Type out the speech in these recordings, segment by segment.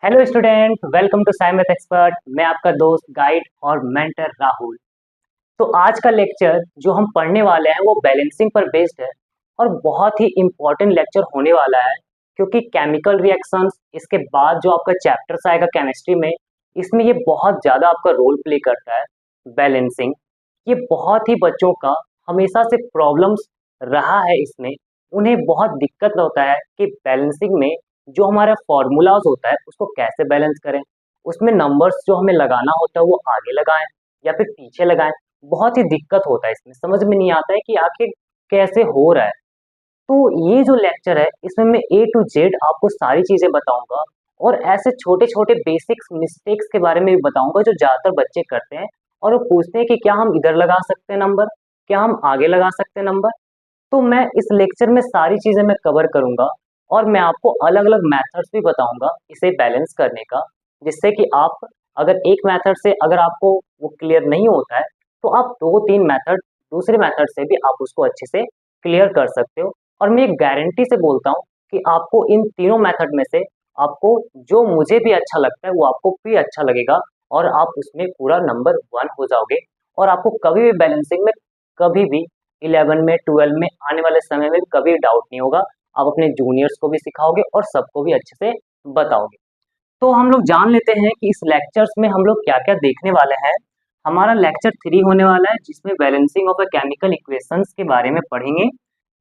Hello student, welcome to Sai math expert. मैं आपका दोस्त, गाइड और मेंटर राहुल। तो आज का लेक्चर जो हम पढ़ने वाले हैं वो बैलेंसिंग पर बेस्ड है और बहुत ही इम्पोर्टेंट लेक्चर होने वाला है, क्योंकि केमिकल रिएक्शंस इसके बाद जो आपका चैप्टर्स आएगा केमिस्ट्री में, इसमें ये बहुत ज़्यादा आपका रोल प्ले करता है। बैलेंसिंग ये बहुत ही बच्चों का हमेशा से प्रॉब्लम्स रहा है। इसमें उन्हें बहुत दिक्कत होता है कि बैलेंसिंग में जो हमारा फॉर्मूलाज होता है उसको कैसे बैलेंस करें, उसमें नंबर्स जो हमें लगाना होता है वो आगे लगाएं या फिर पीछे लगाएं। बहुत ही दिक्कत होता है, इसमें समझ में नहीं आता है कि आखिर कैसे हो रहा है। तो ये जो लेक्चर है इसमें मैं ए टू जेड आपको सारी चीजें बताऊंगा और ऐसे छोटे छोटे बेसिक्स मिस्टेक्स के बारे में भी बताऊंगा जो ज्यादातर बच्चे करते हैं और वो पूछते हैं कि क्या हम इधर लगा सकते हैं नंबर, क्या हम आगे लगा सकते हैं नंबर। तो मैं इस लेक्चर में सारी चीजें मैं कवर करूंगा और मैं आपको अलग अलग मेथड्स भी बताऊंगा इसे बैलेंस करने का, जिससे कि आप अगर एक मेथड से अगर आपको वो क्लियर नहीं होता है तो आप दो तीन मेथड दूसरे मेथड से भी आप उसको अच्छे से क्लियर कर सकते हो। और मैं एक गारंटी से बोलता हूँ कि आपको इन तीनों मेथड में से आपको जो मुझे भी अच्छा लगता है वो आपको भी अच्छा लगेगा और आप उसमें पूरा नंबर वन हो जाओगे। और आपको कभी भी बैलेंसिंग में कभी भी 11 में 12 में आने वाले समय में कभी डाउट नहीं होगा। आप अपने जूनियर्स को भी सिखाओगे और सबको भी अच्छे से बताओगे। तो हम लोग जान लेते हैं कि इस लेक्चर्स में हम लोग क्या क्या देखने वाले हैं। हमारा लेक्चर 3 होने वाला है जिसमें balancing of a chemical equations के बारे में पढ़ेंगे।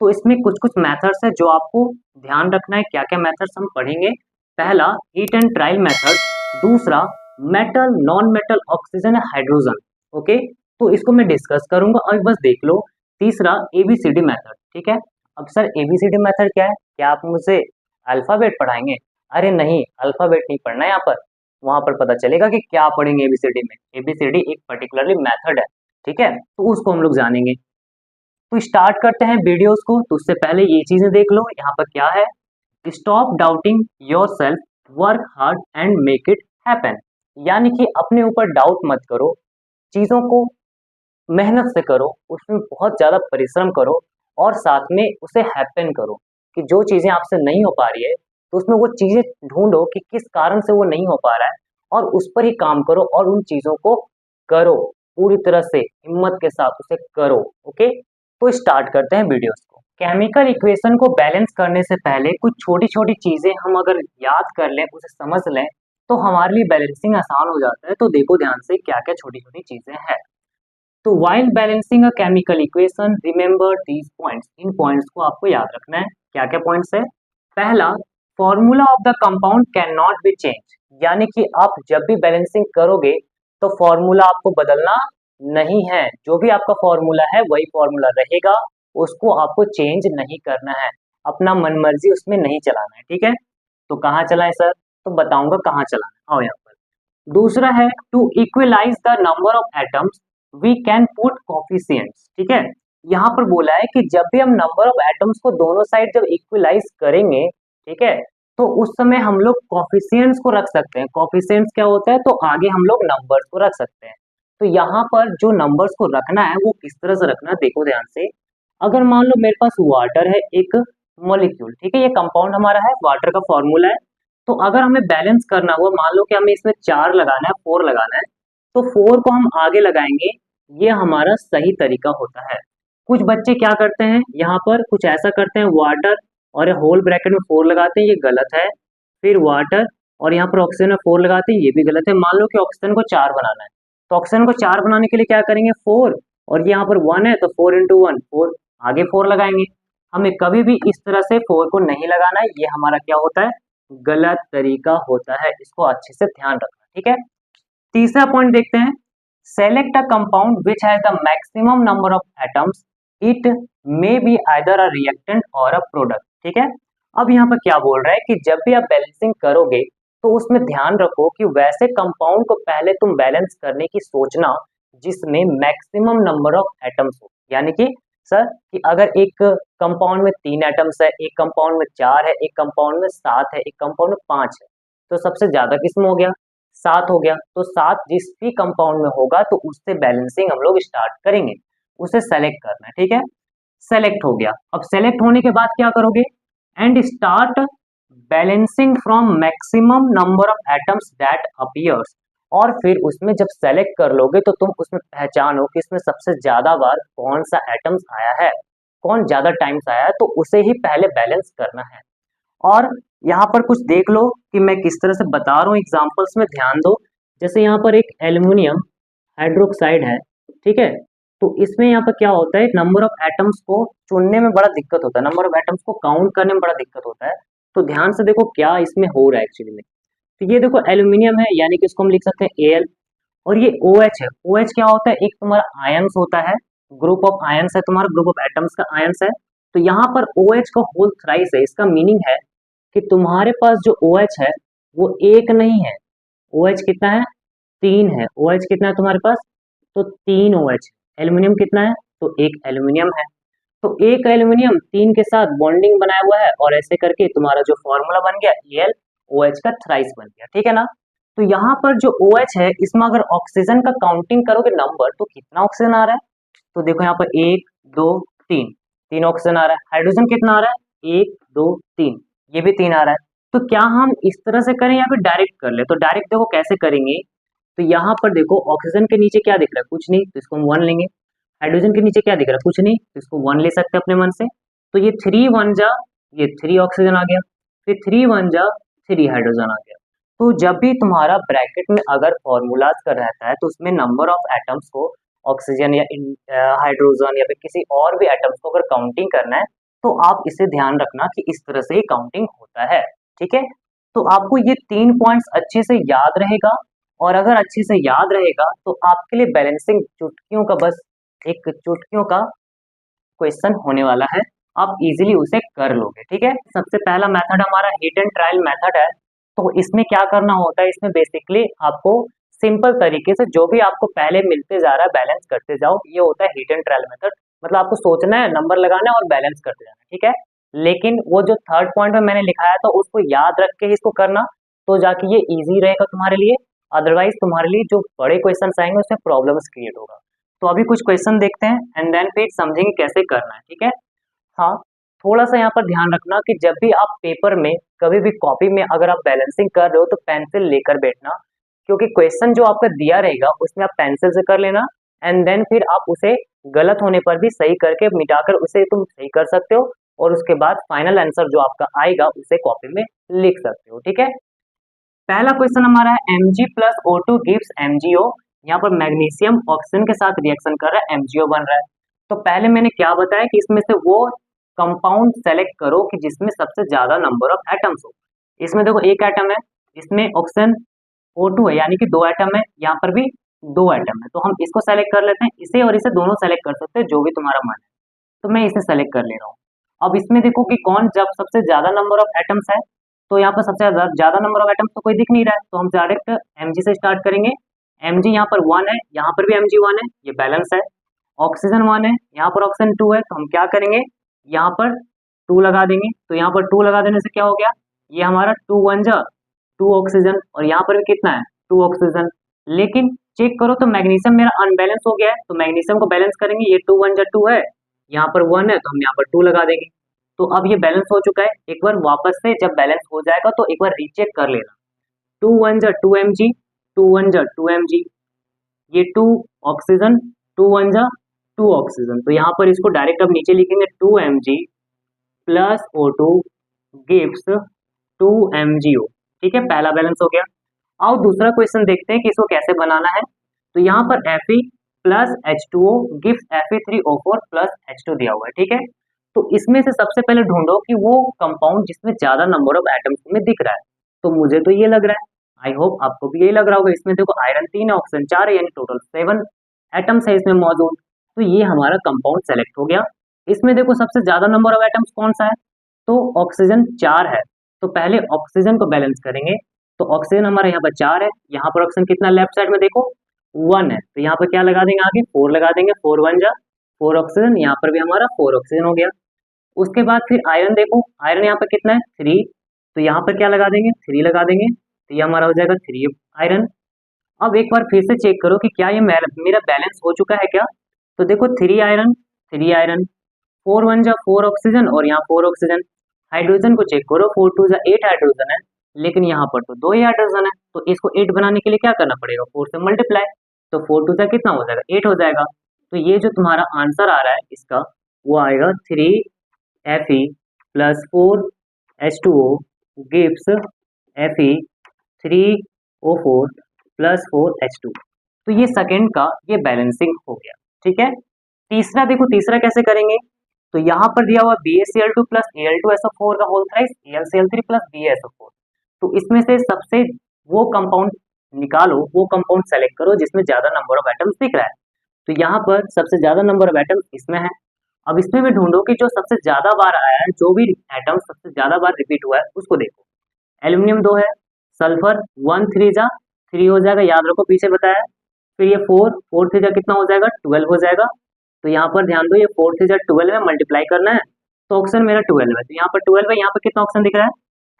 तो इसमें कुछ कुछ मेथड्स है जो आपको ध्यान रखना है, क्या क्या मेथड्स हम पढ़ेंगे। पहला हीट एंड ट्रायल मेथड, दूसरा metal non metal oxygen hydrogen. Okay, तो इसको मैं डिस्कस करूंगा और बस देख लो। तीसरा एबीसीडी मेथड, ठीक है। अब सर एबीसीडी मेथड क्या है, क्या आप मुझे अल्फाबेट पढ़ाएंगे? अरे नहीं, अल्फाबेट नहीं पढ़ना है यहाँ पर। वहां पर पता चलेगा कि क्या पढ़ेंगे एबीसीडी में। एबीसीडी एक पर्टिकुलरली मेथड है, ठीक है, तो उसको हम लोग जानेंगे। तो स्टार्ट करते हैं वीडियोस को। तो उससे पहले ये चीजें देख लो यहाँ पर क्या है। Stop doubting your self, work hard and make it happen. यानी कि अपने ऊपर डाउट मत करो, चीजों को मेहनत से करो, उसमें बहुत ज्यादा परिश्रम करो और साथ में उसे हैपन करो कि जो चीजें आपसे नहीं हो पा रही है तो उसमें वो चीजें ढूंढो कि किस कारण से वो नहीं हो पा रहा है और उस पर ही काम करो और उन चीजों को करो पूरी तरह से हिम्मत के साथ उसे करो। ओके, तो स्टार्ट करते हैं वीडियोस को। केमिकल इक्वेशन को बैलेंस करने से पहले कुछ छोटी छोटी चीजें हम अगर याद कर लें, उसे समझ लें, तो हमारे लिए बैलेंसिंग आसान हो जाता है। तो देखो ध्यान से क्या क्या छोटी छोटी चीजें हैं। तो while balancing a chemical equation, remember these points। In points को आपको याद रखना है। क्या क्या पॉइंट्स है? पहला, formula of the compound can not be change. यानी कि आप जब भी बैलेंसिंग करोगे तो फॉर्मूला आपको बदलना नहीं है। जो भी आपका फॉर्मूला है वही फॉर्मूला रहेगा, उसको आपको चेंज नहीं करना है, अपना मनमर्जी उसमें नहीं चलाना है, ठीक है। तो कहाँ चलाएं सर? तो बताऊंगा कहाँ चलाना है। आओ यहाँ पर। दूसरा है to equalize the number of atoms we can put coefficients, ठीक है। यहाँ पर बोला है कि जब भी हम नंबर ऑफ एटम्स को दोनों साइड जब इक्वलाइज करेंगे, ठीक है, तो उस समय हम लोग कोफिशिएंट्स को रख सकते हैं। कोफिशिएंट्स क्या होता है, तो आगे हम लोग नंबर्स को रख सकते हैं। तो यहाँ पर जो नंबर्स को रखना है वो किस तरह से रखना है, देखो ध्यान से। अगर मान लो मेरे पास वाटर है एक मॉलिक्यूल, ठीक है, ये कंपाउंड हमारा है, वाटर का फॉर्मूला है। तो अगर हमें बैलेंस करना हुआ, मान लो कि हमें इसमें 4 लगाना है, 4 लगाना है, तो 4 को हम आगे लगाएंगे, ये हमारा सही तरीका होता है। कुछ बच्चे क्या करते हैं, यहाँ पर कुछ ऐसा करते हैं, वाटर और होल ब्रैकेट में 4 लगाते हैं, ये गलत है। फिर वाटर और यहाँ पर ऑक्सीजन में 4 लगाते हैं, ये भी गलत है। मान लो कि ऑक्सीजन को 4 बनाना है, तो ऑक्सीजन को 4 बनाने के लिए क्या करेंगे, 4, और यहाँ पर 1 है तो 4 इंटू 1 4, आगे 4 लगाएंगे। हमें कभी भी इस तरह से 4 को नहीं लगाना है, ये हमारा क्या होता है, गलत तरीका होता है। इसको अच्छे से ध्यान रखना, ठीक है। तीसरा पॉइंट देखते हैं। Select a compound which has the maximum number of atoms, it may be either a reactant और अ प्रोडक्ट, ठीक है। अब यहाँ पर क्या बोल रहा है कि जब भी आप बैलेंसिंग करोगे तो उसमें ध्यान रखो कि वैसे कंपाउंड को पहले तुम बैलेंस करने की सोचना जिसमें मैक्सिमम नंबर ऑफ एटम्स हो। यानी कि सर कि अगर एक कंपाउंड में 3 एटम्स है, एक कंपाउंड में 4 है, एक कंपाउंड में 7 है, एक कंपाउंड में 5 है, तो सबसे ज्यादा किस्म हो गया 7 हो गया। तो 7 जिस भी कंपाउंड में होगा तो उससे बैलेंसिंग हम लोग स्टार्ट करेंगे, उसे सेलेक्ट करना है, ठीक है। सेलेक्ट हो गया। अब सेलेक्ट होने के बाद क्या करोगे, and start balancing from maximum number of atoms that appears. और फिर उसमें जब सेलेक्ट कर लोगे तो तुम उसमें पहचानो कि इसमें सबसे ज्यादा बार कौन सा एटम्स आया है, कौन ज्यादा टाइम्स आया है, तो उसे ही पहले बैलेंस करना है। और यहाँ पर कुछ देख लो कि मैं किस तरह से बता रहा हूँ, एग्जाम्पल्स में ध्यान दो। जैसे यहाँ पर एक एल्युमिनियम हाइड्रोक्साइड है, ठीक है। तो इसमें यहाँ पर क्या होता है, नंबर ऑफ एटम्स को चुनने में बड़ा दिक्कत होता है, नंबर ऑफ एटम्स को काउंट करने में बड़ा दिक्कत होता है। तो ध्यान से देखो क्या इसमें हो रहा है एक्चुअली में। तो ये देखो एल्यूमिनियम है, यानी कि इसको हम लिख सकते हैं Al। और ये OH है। OH क्या होता है, एक तुम्हारा आयंस होता है, ग्रुप ऑफ आयंस है, तुम्हारा ग्रुप ऑफ एटम्स का आयंस है। तो यहाँ पर OH का होल थ्राइस है, इसका मीनिंग है कि तुम्हारे पास जो OH है वो एक नहीं है। OH कितना है, 3 है। OH कितना है तुम्हारे पास, तो 3 OH। एल्यूमिनियम कितना है, तो एक एल्यूमिनियम है। तो एक एल्यूमिनियम 3 के साथ बॉन्डिंग बनाया हुआ है, और ऐसे करके तुम्हारा जो फॉर्मूला बन गया AlOH का थ्राइस बन गया, ठीक है ना। तो यहाँ पर जो OH है, इसमें अगर ऑक्सीजन का काउंटिंग करोगे नंबर, तो कितना ऑक्सीजन आ रहा है, तो देखो यहाँ पर 1 2 3, 3 ऑक्सीजन आ रहा है। हाइड्रोजन कितना आ रहा है, 1 2 3, ये भी 3 आ रहा है। तो क्या हम इस तरह से करें या फिर डायरेक्ट कर ले, तो डायरेक्ट देखो कैसे करेंगे। तो यहाँ पर देखो ऑक्सीजन के नीचे क्या दिख रहा है, कुछ नहीं, तो इसको हम 1 लेंगे। हाइड्रोजन के नीचे क्या दिख रहा है, कुछ नहीं, तो इसको 1 ले सकते हैं अपने मन से। तो ये 3 1 जा, ये 3 ऑक्सीजन आ गया, फिर 3 1 जा 3 हाइड्रोजन आ गया। तो जब भी तुम्हारा ब्रैकेट में अगर फॉर्मूलाज का रहता है, तो उसमें नंबर ऑफ एटम्स को ऑक्सीजन या हाइड्रोजन या फिर किसी और भी एटम्स को अगर काउंटिंग करना है, तो आप इसे ध्यान रखना कि इस तरह से ही काउंटिंग होता है, ठीक है। तो आपको ये 3 पॉइंट्स अच्छे से याद रहेगा, और अगर अच्छे से याद रहेगा तो आपके लिए बैलेंसिंग चुटकियों का, बस एक चुटकियों का क्वेश्चन होने वाला है, आप इजीली उसे कर लोगे, ठीक है। सबसे पहला मेथड हमारा हिट एंड ट्रायल मेथड है। तो इसमें क्या करना होता है, इसमें बेसिकली आपको सिंपल तरीके से जो भी आपको पहले मिलते जा रहा है बैलेंस करते जाओ, ये होता है हिट एंड ट्रायल मेथड। मतलब आपको सोचना है, नंबर लगाना है और बैलेंस करते जाना, ठीक है। लेकिन वो जो थर्ड पॉइंट में मैंने लिखाया था उसको याद रख के ही इसको करना, तो जाके ये ईजी रहेगा तुम्हारे लिए। अदरवाइज तुम्हारे लिए जो बड़े क्वेश्चन आएंगे उसमें प्रॉब्लम्स क्रिएट होगा। तो अभी कुछ क्वेश्चन देखते हैं एंड देन फिर समझेंगे कैसे करना है, ठीक है। हाँ, थोड़ा सा यहाँ पर ध्यान रखना कि जब भी आप पेपर में, कभी भी कॉपी में अगर आप बैलेंसिंग कर रहे हो तो पेंसिल लेकर बैठना, क्योंकि क्वेश्चन जो आपका दिया रहेगा उसमें आप पेंसिल से कर लेना, एंड देन फिर आप उसे गलत होने पर भी सही करके मिटाकर उसे तुम सही कर सकते हो, और उसके बाद फाइनल आंसर जो आपका आएगा उसे कॉपी में लिख सकते हो, ठीक है। पहला क्वेश्चन हमारा है Mg+O2 गिव्स MgO। यहाँ पर मैग्नीशियम ऑक्सीजन के साथ रिएक्शन कर रहा है, MgO बन रहा है। तो पहले मैंने क्या बताया कि इसमें से वो कंपाउंड सेलेक्ट करो कि जिसमें सबसे ज्यादा नंबर ऑफ एटम्स हो। इसमें देखो एक एटम है, इसमें ऑक्सीजन O2 है, यानी कि 2 एटम है, यहाँ पर भी 2 एटम है। तो हम इसको सेलेक्ट कर लेते हैं, इसे और इसे दोनों सेलेक्ट कर सकते हैं, जो भी तुम्हारा मन है। तो मैं इसे सेलेक्ट कर ले रहा हूँ। अब इसमें देखो कि कौन जब सबसे ज्यादा नंबर ऑफ एटम्स है, तो यहाँ पर सबसे ज्यादा नंबर ऑफ एटम्स तो कोई दिख नहीं रहा है, तो हम डायरेक्ट Mg से स्टार्ट करेंगे। Mg यहाँ पर 1 है, यहाँ पर भी Mg 1 है, ये बैलेंस है। ऑक्सीजन 1 है, यहाँ पर ऑक्सीजन 2 है, तो हम क्या करेंगे, यहाँ पर 2 लगा देंगे। तो यहाँ पर 2 लगा देने से क्या हो गया, ये हमारा 2 1 जा 2 ऑक्सीजन, और यहाँ पर भी कितना है 2 ऑक्सीजन। लेकिन चेक करो तो मैग्नीशियम मेरा अनबैलेंस हो गया है, तो मैग्नीशियम को बैलेंस करेंगे, ये 2 1 जा 2 है, यहाँ पर 1 है, तो हम यहाँ पर 2 लगा देंगे। तो अब ये बैलेंस हो चुका है। एक बार वापस से जब बैलेंस हो जाएगा तो एक बार रीचेक कर लेना। 2 1 जा 2 Mg, 2 1 जा 2 Mg, ये 2 ऑक्सीजन, 2 1 जा 2 ऑक्सीजन। तो यहाँ पर इसको डायरेक्ट अब नीचे लिखेंगे 2 Mg plus O2 gives 2 MgO, ठीक है, पहला बैलेंस हो गया। आओ दूसरा क्वेश्चन देखते हैं कि इसको कैसे बनाना है। तो यहाँ पर Fe plus H2O gives Fe3O4 plus H2 दिया हुआ है, ठीक है। तो इसमें से सबसे पहले ढूंढो कि वो कंपाउंड जिसमें ज्यादा नंबर ऑफ एटम्स में दिख रहा है। तो मुझे तो ये लग रहा है, आई होप आपको भी यही लग रहा होगा। इसमें देखो आयरन 3 है, ऑक्सीजन 4 है, यानी टोटल 7 एटम्स है इसमें मौजूद। तो ये हमारा कंपाउंड सेलेक्ट हो गया। इसमें देखो सबसे ज्यादा नंबर ऑफ एटम्स कौन सा है, तो ऑक्सीजन 4 है। तो पहले ऑक्सीजन को बैलेंस करेंगे। तो ऑक्सीजन हमारा यहाँ पर 4 है, यहाँ पर ऑक्सीजन कितना, लेफ्ट साइड में देखो 1 है, तो यहाँ पर क्या लगा देंगे, आगे 4 लगा देंगे, 4 1 जा 4 ऑक्सीजन, यहाँ पर भी हमारा 4 ऑक्सीजन हो गया। उसके बाद फिर आयरन देखो, आयरन यहाँ पर कितना है 3, तो यहाँ पर क्या लगा देंगे 3 लगा देंगे, तो ये हमारा हो जाएगा 3 आयरन। अब एक बार फिर से चेक करो कि क्या ये मेरा बैलेंस हो चुका है क्या। तो देखो 3 आयरन 3 आयरन, 4 1 जा 4 ऑक्सीजन, और यहाँ 4 ऑक्सीजन। हाइड्रोजन को चेक करो, 4 2 जा 8 हाइड्रोजन है, लेकिन यहाँ पर तो 2 ही हाइड्रोजन है, तो इसको 8 बनाने के लिए क्या करना पड़ेगा, 4 से मल्टीप्लाई। तो 4 2 जा कितना हो जाएगा, 8 हो जाएगा। तो ये जो तुम्हारा आंसर आ रहा है इसका, वो आएगा 3Fe plus 4H2O gives Fe3O4 plus 4H2। तो ये सेकेंड का ये बैलेंसिंग हो गया, ठीक है। तीसरा देखो, तीसरा कैसे करेंगे, तो यहाँ पर दिया हुआ BaCl2 प्लस Al2SO4 का whole thrice AlCl3 plus BaSO4। तो इसमें से सबसे वो कंपाउंड निकालो, वो कंपाउंड सेलेक्ट करो जिसमें ज्यादा नंबर ऑफ एटम्स दिख रहा है। तो यहाँ पर सबसे ज्यादा नंबर ऑफ एटम्स इसमें है। अब इसमें भी ढूंढो कि जो सबसे ज्यादा बार आया है, जो भी एटम सबसे ज्यादा बार रिपीट हुआ है उसको देखो। एल्यूमिनियम 2 है, सल्फर 1 3 जा 3 हो जाएगा, याद रखो पीछे बताया। फिर ये 4 3 जा कितना हो जाएगा, 12 हो जाएगा। तो यहाँ पर ध्यान दो, ये 4 3 जा 12 है, मल्टीप्लाई करना है, तो ऑप्शन मेरा 12 है। तो यहाँ पर 12 है, यहाँ पर कितना ऑप्शन दिख रहा है,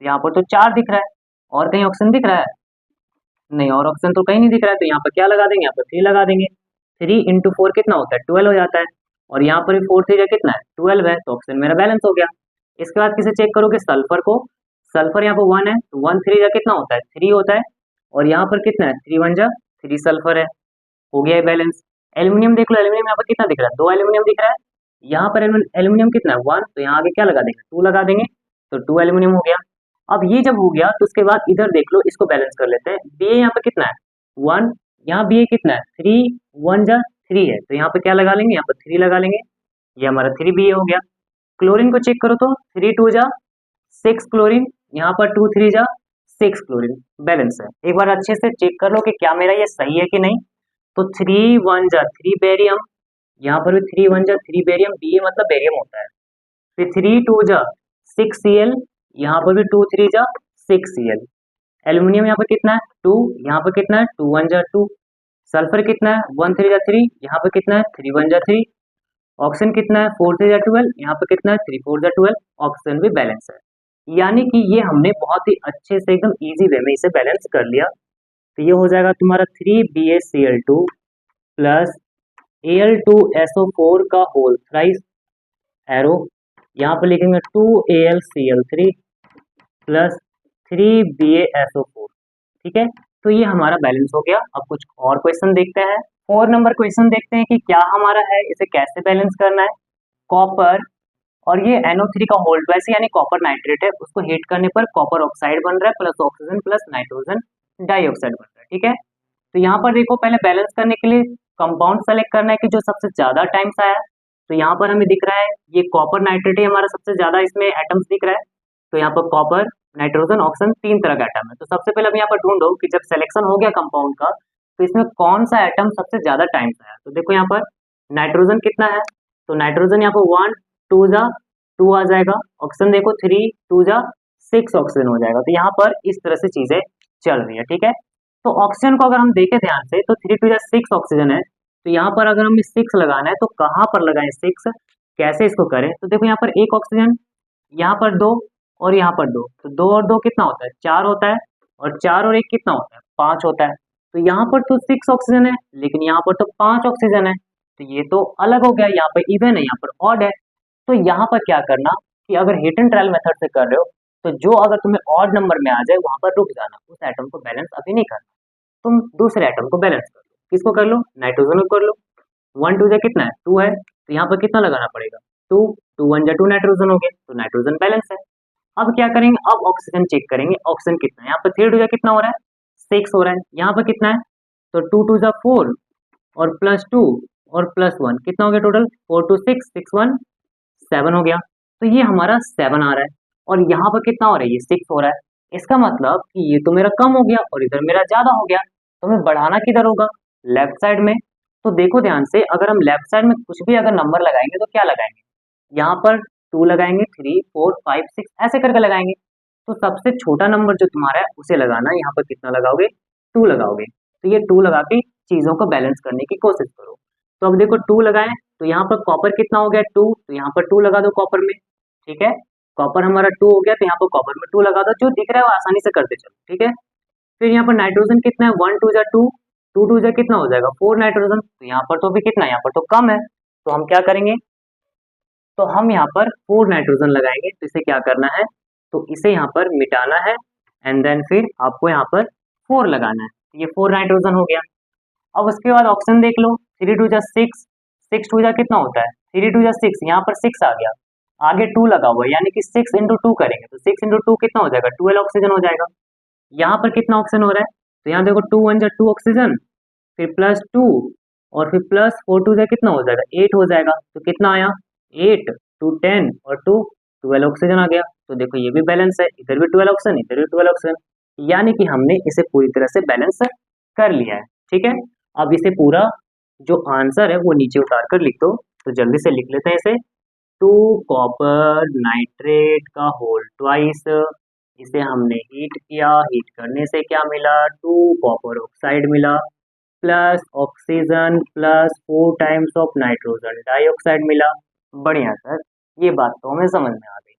तो यहाँ पर तो 4 दिख रहा है। और कहीं ऑप्शन दिख रहा है, नहीं, और ऑप्शन तो कहीं नहीं दिख रहा है। तो यहाँ पर क्या लगा देंगे, यहाँ पर 3 लगा देंगे। 3 इंटू 4 कितना होता है, 12 हो जाता है। और यहाँ पर भी 4 3 जा कितना है, 12 है, तो ऑप्शन मेरा बैलेंस हो गया। इसके बाद किसे चेक करोगे, सल्फर को। सल्फर यहाँ पर 1 है, तो 1 3 जा कितना होता है, 3 होता है। और यहाँ पर कितना है, 3 1 जा 3 सल्फर है, हो गया है बैलेंस। एल्यूमिनियम देख लो, एल्यूमिनियम यहाँ पर कितना दिख रहा है, 2 एल्यूमिनियम दिख रहा है। यहाँ पर एल्यूमिनियम कितना है, 1, तो यहाँ आगे क्या लगा देंगे, 2 लगा देंगे, तो 2 एल्यूमिनियम हो गया। अब ये जब हो गया तो उसके बाद इधर देख लो, इसको बैलेंस कर लेते हैं। Ba यहाँ पे कितना है, 1, यहाँ Ba कितना है, 3 1 जा 3 है, तो यहाँ पे क्या लगा लेंगे, यहाँ पर 3 लगा लेंगे, ये हमारा 3Ba हो गया। क्लोरीन को चेक करो तो 3 2 जा 6 क्लोरीन, यहाँ पर 2 3 जा 6 क्लोरीन, बैलेंस है। एक बार अच्छे से चेक कर लो कि क्या मेरा ये सही है कि नहीं। तो 3 1 जा 3 बेरियम, यहाँ पर भी 3 1 जा 3 बेरियम, Ba मतलब बेरियम होता है। फिर 3 2 जा 6 Cl, यहाँ पर भी 2 3 जा 6 Cl। एल्यूमिनियम यहाँ पर कितना है, 2, यहाँ पर कितना है, 2 1 जा 2। सल्फर कितना है, 1 3 जा 3, यहाँ पर कितना है, 3 1 जा 3। ऑक्सीजन कितना है, 4 3 जा 12, यहाँ पर कितना है, 3 4 जा 12। ऑक्सीजन भी बैलेंस है। यानी कि ये हमने बहुत ही अच्छे से एकदम इजी वे में इसे बैलेंस कर लिया। तो ये हो जाएगा तुम्हारा 3BaCl2 प्लस Al2SO4 का होल थ्राइस एरो, यहाँ पर लिखेंगे 2AlCl3 प्लस 3BaSO4, ठीक है। तो ये हमारा बैलेंस हो गया। अब कुछ और क्वेश्चन देखते हैं। 4 नंबर क्वेश्चन देखते हैं कि क्या हमारा है, इसे कैसे बैलेंस करना है। कॉपर और ये NO3 का होल ट्वाइस यानी कॉपर नाइट्रेट है, उसको हीट करने पर कॉपर ऑक्साइड बन रहा है plus oxygen plus nitrogen dioxide बन रहा है, ठीक है। तो यहाँ पर देखो, पहले बैलेंस करने के लिए कंपाउंड सेलेक्ट करना है कि जो सबसे ज्यादा टाइम्स आया। तो यहाँ पर हमें दिख रहा है ये कॉपर नाइट्रेट है, हमारा सबसे ज्यादा इसमें एटम्स दिख रहा है। तो यहाँ पर कॉपर नाइट्रोजन ऑक्सीजन 3 तरह का एटम है। तो सबसे पहले हम यहाँ पर ढूंढो कि जब सिलेक्शन हो गया कंपाउंड का, तो इसमें कौन सा एटम सबसे ज्यादा टाइम्स आया। तो देखो यहाँ पर नाइट्रोजन कितना है, तो नाइट्रोजन यहाँ पर 1 2 जा 2 आ जाएगा। ऑक्सीजन देखो 3 2 जा 6 ऑक्सीजन हो जाएगा। तो यहाँ पर इस तरह से चीजें चल रही है, ठीक है। तो ऑक्सीजन को अगर हम देखें ध्यान से, तो 3 2 जा 6 ऑक्सीजन है। तो यहाँ पर अगर हमें 6 लगाना है तो कहाँ पर लगाएं 6, कैसे इसको करें। तो देखो यहाँ पर एक ऑक्सीजन, यहाँ पर 2 और यहाँ पर 2, तो 2 और 2 कितना होता है, 4 होता है। और 4 और 1 कितना होता है, 5 होता है। तो यहाँ पर तो 6 ऑक्सीजन है, लेकिन यहाँ पर तो 5 ऑक्सीजन है। तो ये तो अलग हो गया, यहाँ पर इवन है, यहाँ पर ऑड है। तो यहाँ पर क्या करना कि अगर हिट एंड ट्रायल मेथड से कर रहे हो, तो जो अगर तुम्हें ऑड नंबर में आ जाए वहां पर रुक जाना, उस एटम को बैलेंस अभी नहीं करना, तुम दूसरे एटम को बैलेंस कर लो। किसको कर लो, नाइट्रोजन को कर लो। 1 2 जा कितना है, 2 है, तो यहाँ पर कितना लगाना पड़ेगा, 2 2 1 जा 2 नाइट्रोजन हो गए, तो नाइट्रोजन बैलेंस है। अब क्या करेंगे, अब ऑक्सीजन चेक करेंगे। ऑक्सीजन कितना है, यहाँ पर 3 2 जा कितना हो रहा है, 6 हो रहा है। यहाँ पर कितना है, तो 2 2 जा 4 और प्लस 2 और प्लस 1 कितना हो गया टोटल, 4 2 6 6 1 7 हो गया। तो ये हमारा 7 आ रहा है। और यहाँ पर कितना हो रहा है, ये 6 हो रहा है। इसका मतलब कि ये तो मेरा कम हो गया और इधर मेरा ज्यादा हो गया। तो हमें बढ़ाना किधर होगा, लेफ्ट साइड में। तो देखो ध्यान से, अगर हम लेफ्ट साइड में कुछ भी अगर नंबर लगाएंगे तो क्या लगाएंगे, यहाँ पर 2 लगाएंगे, 3 4 5 6 ऐसे करके लगाएंगे। तो सबसे छोटा नंबर जो तुम्हारा है उसे लगाना, यहाँ पर कितना लगाओगे, 2 लगाओगे। तो ये 2 लगा के चीजों को बैलेंस करने की कोशिश करो। तो अब देखो 2 लगाए, तो यहाँ पर कॉपर कितना हो गया, 2, तो यहाँ पर 2 लगा दो कॉपर में, ठीक है। कॉपर हमारा 2 हो गया, तो यहाँ पर कॉपर में 2 लगा दो, जो दिख रहा है वो आसानी से करते चलो, ठीक है। फिर यहाँ पर नाइट्रोजन कितना है, 1 2 जा 2 2 2 जा कितना हो जाएगा, 4 नाइट्रोजन। तो यहाँ पर तो भी कितना है, यहाँ पर तो कम है। तो हम क्या करेंगे, तो हम यहाँ पर 4 नाइट्रोजन लगाएंगे। तो इसे क्या करना है, तो इसे यहाँ पर मिटाना है एंड देन फिर आपको यहाँ पर 4 लगाना है। ये 4 नाइट्रोजन हो गया। अब उसके बाद ऑप्शन देख लो, 3 2 जा 6, 6 2 जा कितना होता है, 3 2 जा 6, यहाँ पर 6 आ गया, आगे 2 लगा हुआ है, यानी कि 6 इंटू 2 करेंगे तो 6 इंटू 2 कितना हो जाएगा, 12 ऑक्सीजन हो जाएगा। यहाँ पर कितना ऑक्सीजन हो रहा है, तो यहाँ देखो 2 1 जा 2 ऑक्सीजन, फिर प्लस 2 और फिर प्लस 4 2 जा कितना हो जाएगा, 8 हो जाएगा। तो कितना आया, 8 2 10 और 2 12 ऑक्सीजन आ गया। तो देखो ये भी बैलेंस है, इधर भी 12 ऑक्सीजन, इधर भी 12 ऑक्सीजन, यानी कि हमने इसे पूरी तरह से बैलेंस कर लिया है। ठीक है, अब इसे पूरा जो आंसर है वो नीचे उतार कर लिख दो। तो जल्दी से लिख लेते हैं इसे, 2 कॉपर नाइट्रेट का होल ट्वाइस, इसे हमने हीट किया, हीट करने से क्या मिला, 2 कॉपर ऑक्साइड मिला, plus oxygen plus 4 times of nitrogen dioxide मिला। बढ़िया सर, ये बात तो हमें समझ में आ गई।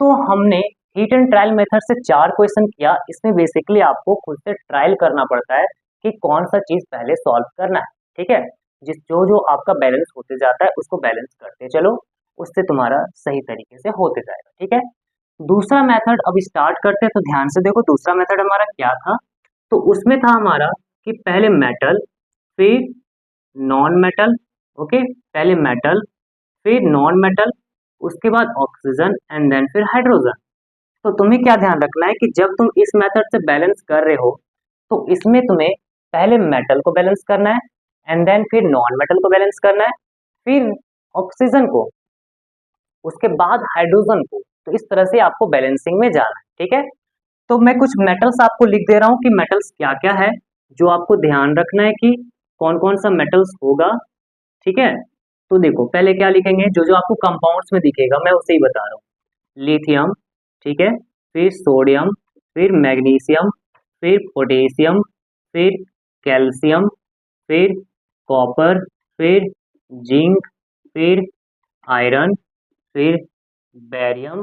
तो हमने हीट एंड ट्रायल मेथड से 4 क्वेश्चन किया। इसमें बेसिकली आपको खुद से ट्रायल करना पड़ता है कि कौन सा चीज पहले सॉल्व करना है। ठीक है, जिस जो जो आपका बैलेंस होते जाता है उसको बैलेंस करते चलो, उससे तुम्हारा सही तरीके से होते जाएगा। ठीक है, दूसरा मेथड अब स्टार्ट करते हैं। तो ध्यान से देखो दूसरा मेथड हमारा क्या था। तो उसमें था हमारा कि पहले मेटल फिर नॉन मेटल, ओके, पहले मेटल फिर नॉन मेटल, उसके बाद ऑक्सीजन एंड देन फिर हाइड्रोजन। तो तुम्हें क्या ध्यान रखना है कि जब तुम इस मेथड से बैलेंस कर रहे हो तो इसमें तुम्हें पहले मेटल को बैलेंस करना है एंड देन फिर नॉन मेटल को बैलेंस करना है, फिर ऑक्सीजन को, उसके बाद हाइड्रोजन को। तो इस तरह से आपको बैलेंसिंग में जाना है। ठीक है, तो मैं कुछ मेटल्स आपको लिख दे रहा हूँ कि मेटल्स क्या क्या है, जो आपको ध्यान रखना है कि कौन कौन सा मेटल्स होगा। ठीक है, तो देखो पहले क्या लिखेंगे, जो जो आपको कंपाउंड्स में दिखेगा मैं उसे ही बता रहा हूँ। लिथियम, ठीक है, फिर सोडियम, फिर मैग्नीशियम, फिर पोटेशियम, फिर कैल्शियम, फिर कॉपर, फिर जिंक, फिर आयरन, फिर बेरियम,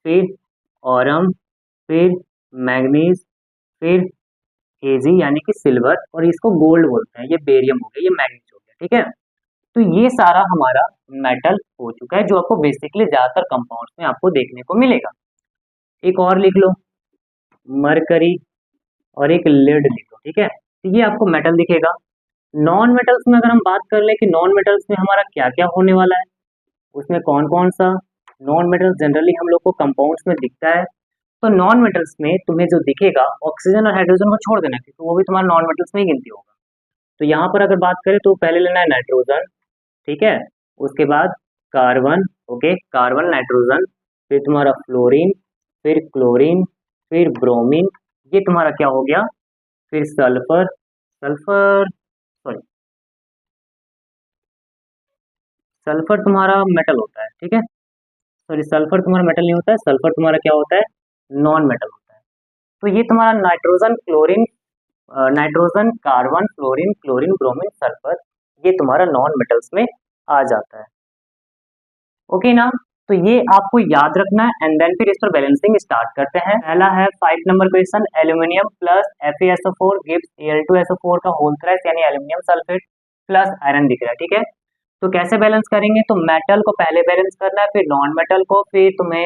फिर ऑरम, फिर मैग्नीज, फिर एजी यानी कि सिल्वर, और इसको गोल्ड बोलते हैं, ये बेरियम हो गया, ये मैग्नीज हो गया। ठीक है, तो ये सारा हमारा मेटल हो चुका है जो आपको बेसिकली ज्यादातर कंपाउंड्स में आपको देखने को मिलेगा। एक और लिख लो, मरकरी, और एक लेड लिख लो। ठीक है, तो ये आपको मेटल दिखेगा। नॉन मेटल्स में अगर हम बात कर ले कि नॉन मेटल्स में हमारा क्या क्या होने वाला है, उसमें कौन कौन सा नॉन मेटल्स जनरली हम लोग को कंपाउंड्स में दिखता है। तो नॉन मेटल्स में तुम्हें जो दिखेगा, ऑक्सीजन और हाइड्रोजन को छोड़ देना क्योंकि वो भी तुम्हारा नॉन मेटल्स में ही गिनती होगा। तो यहाँ पर अगर बात करें तो पहले लेना है नाइट्रोजन, ठीक है, उसके बाद कार्बन, ओके, कार्बन नाइट्रोजन, फिर तुम्हारा फ्लोरीन, फिर क्लोरीन, फिर ब्रोमीन, ये तुम्हारा क्या हो गया, फिर सल्फर, सल्फर सॉरी सल्फर तुम्हारा मेटल होता है। ठीक है, सॉरी सल्फर तुम्हारा मेटल नहीं होता है, सल्फर तुम्हारा क्या होता है, नॉन मेटल होता है। तो ये तुम्हारा nitrogen chlorine, nitrogen carbon fluorine chlorine bromine sulphur, ये तुम्हारा नॉन मेटल्स में आ जाता है। ओके ना, तो ये आपको याद रखना है एंड देन फिर इस पर बैलेंसिंग स्टार्ट करते हैं। पहला है 5 number question, aluminium plus FeSO4 gives Al2SO4 का होल थ्राइस, यानी एल्यूमिनियम सल्फेट प्लस आयरन दिख रहा है। ठीक है, तो कैसे बैलेंस करेंगे, तो मेटल को पहले बैलेंस करना है, फिर नॉन मेटल को, फिर तुम्हें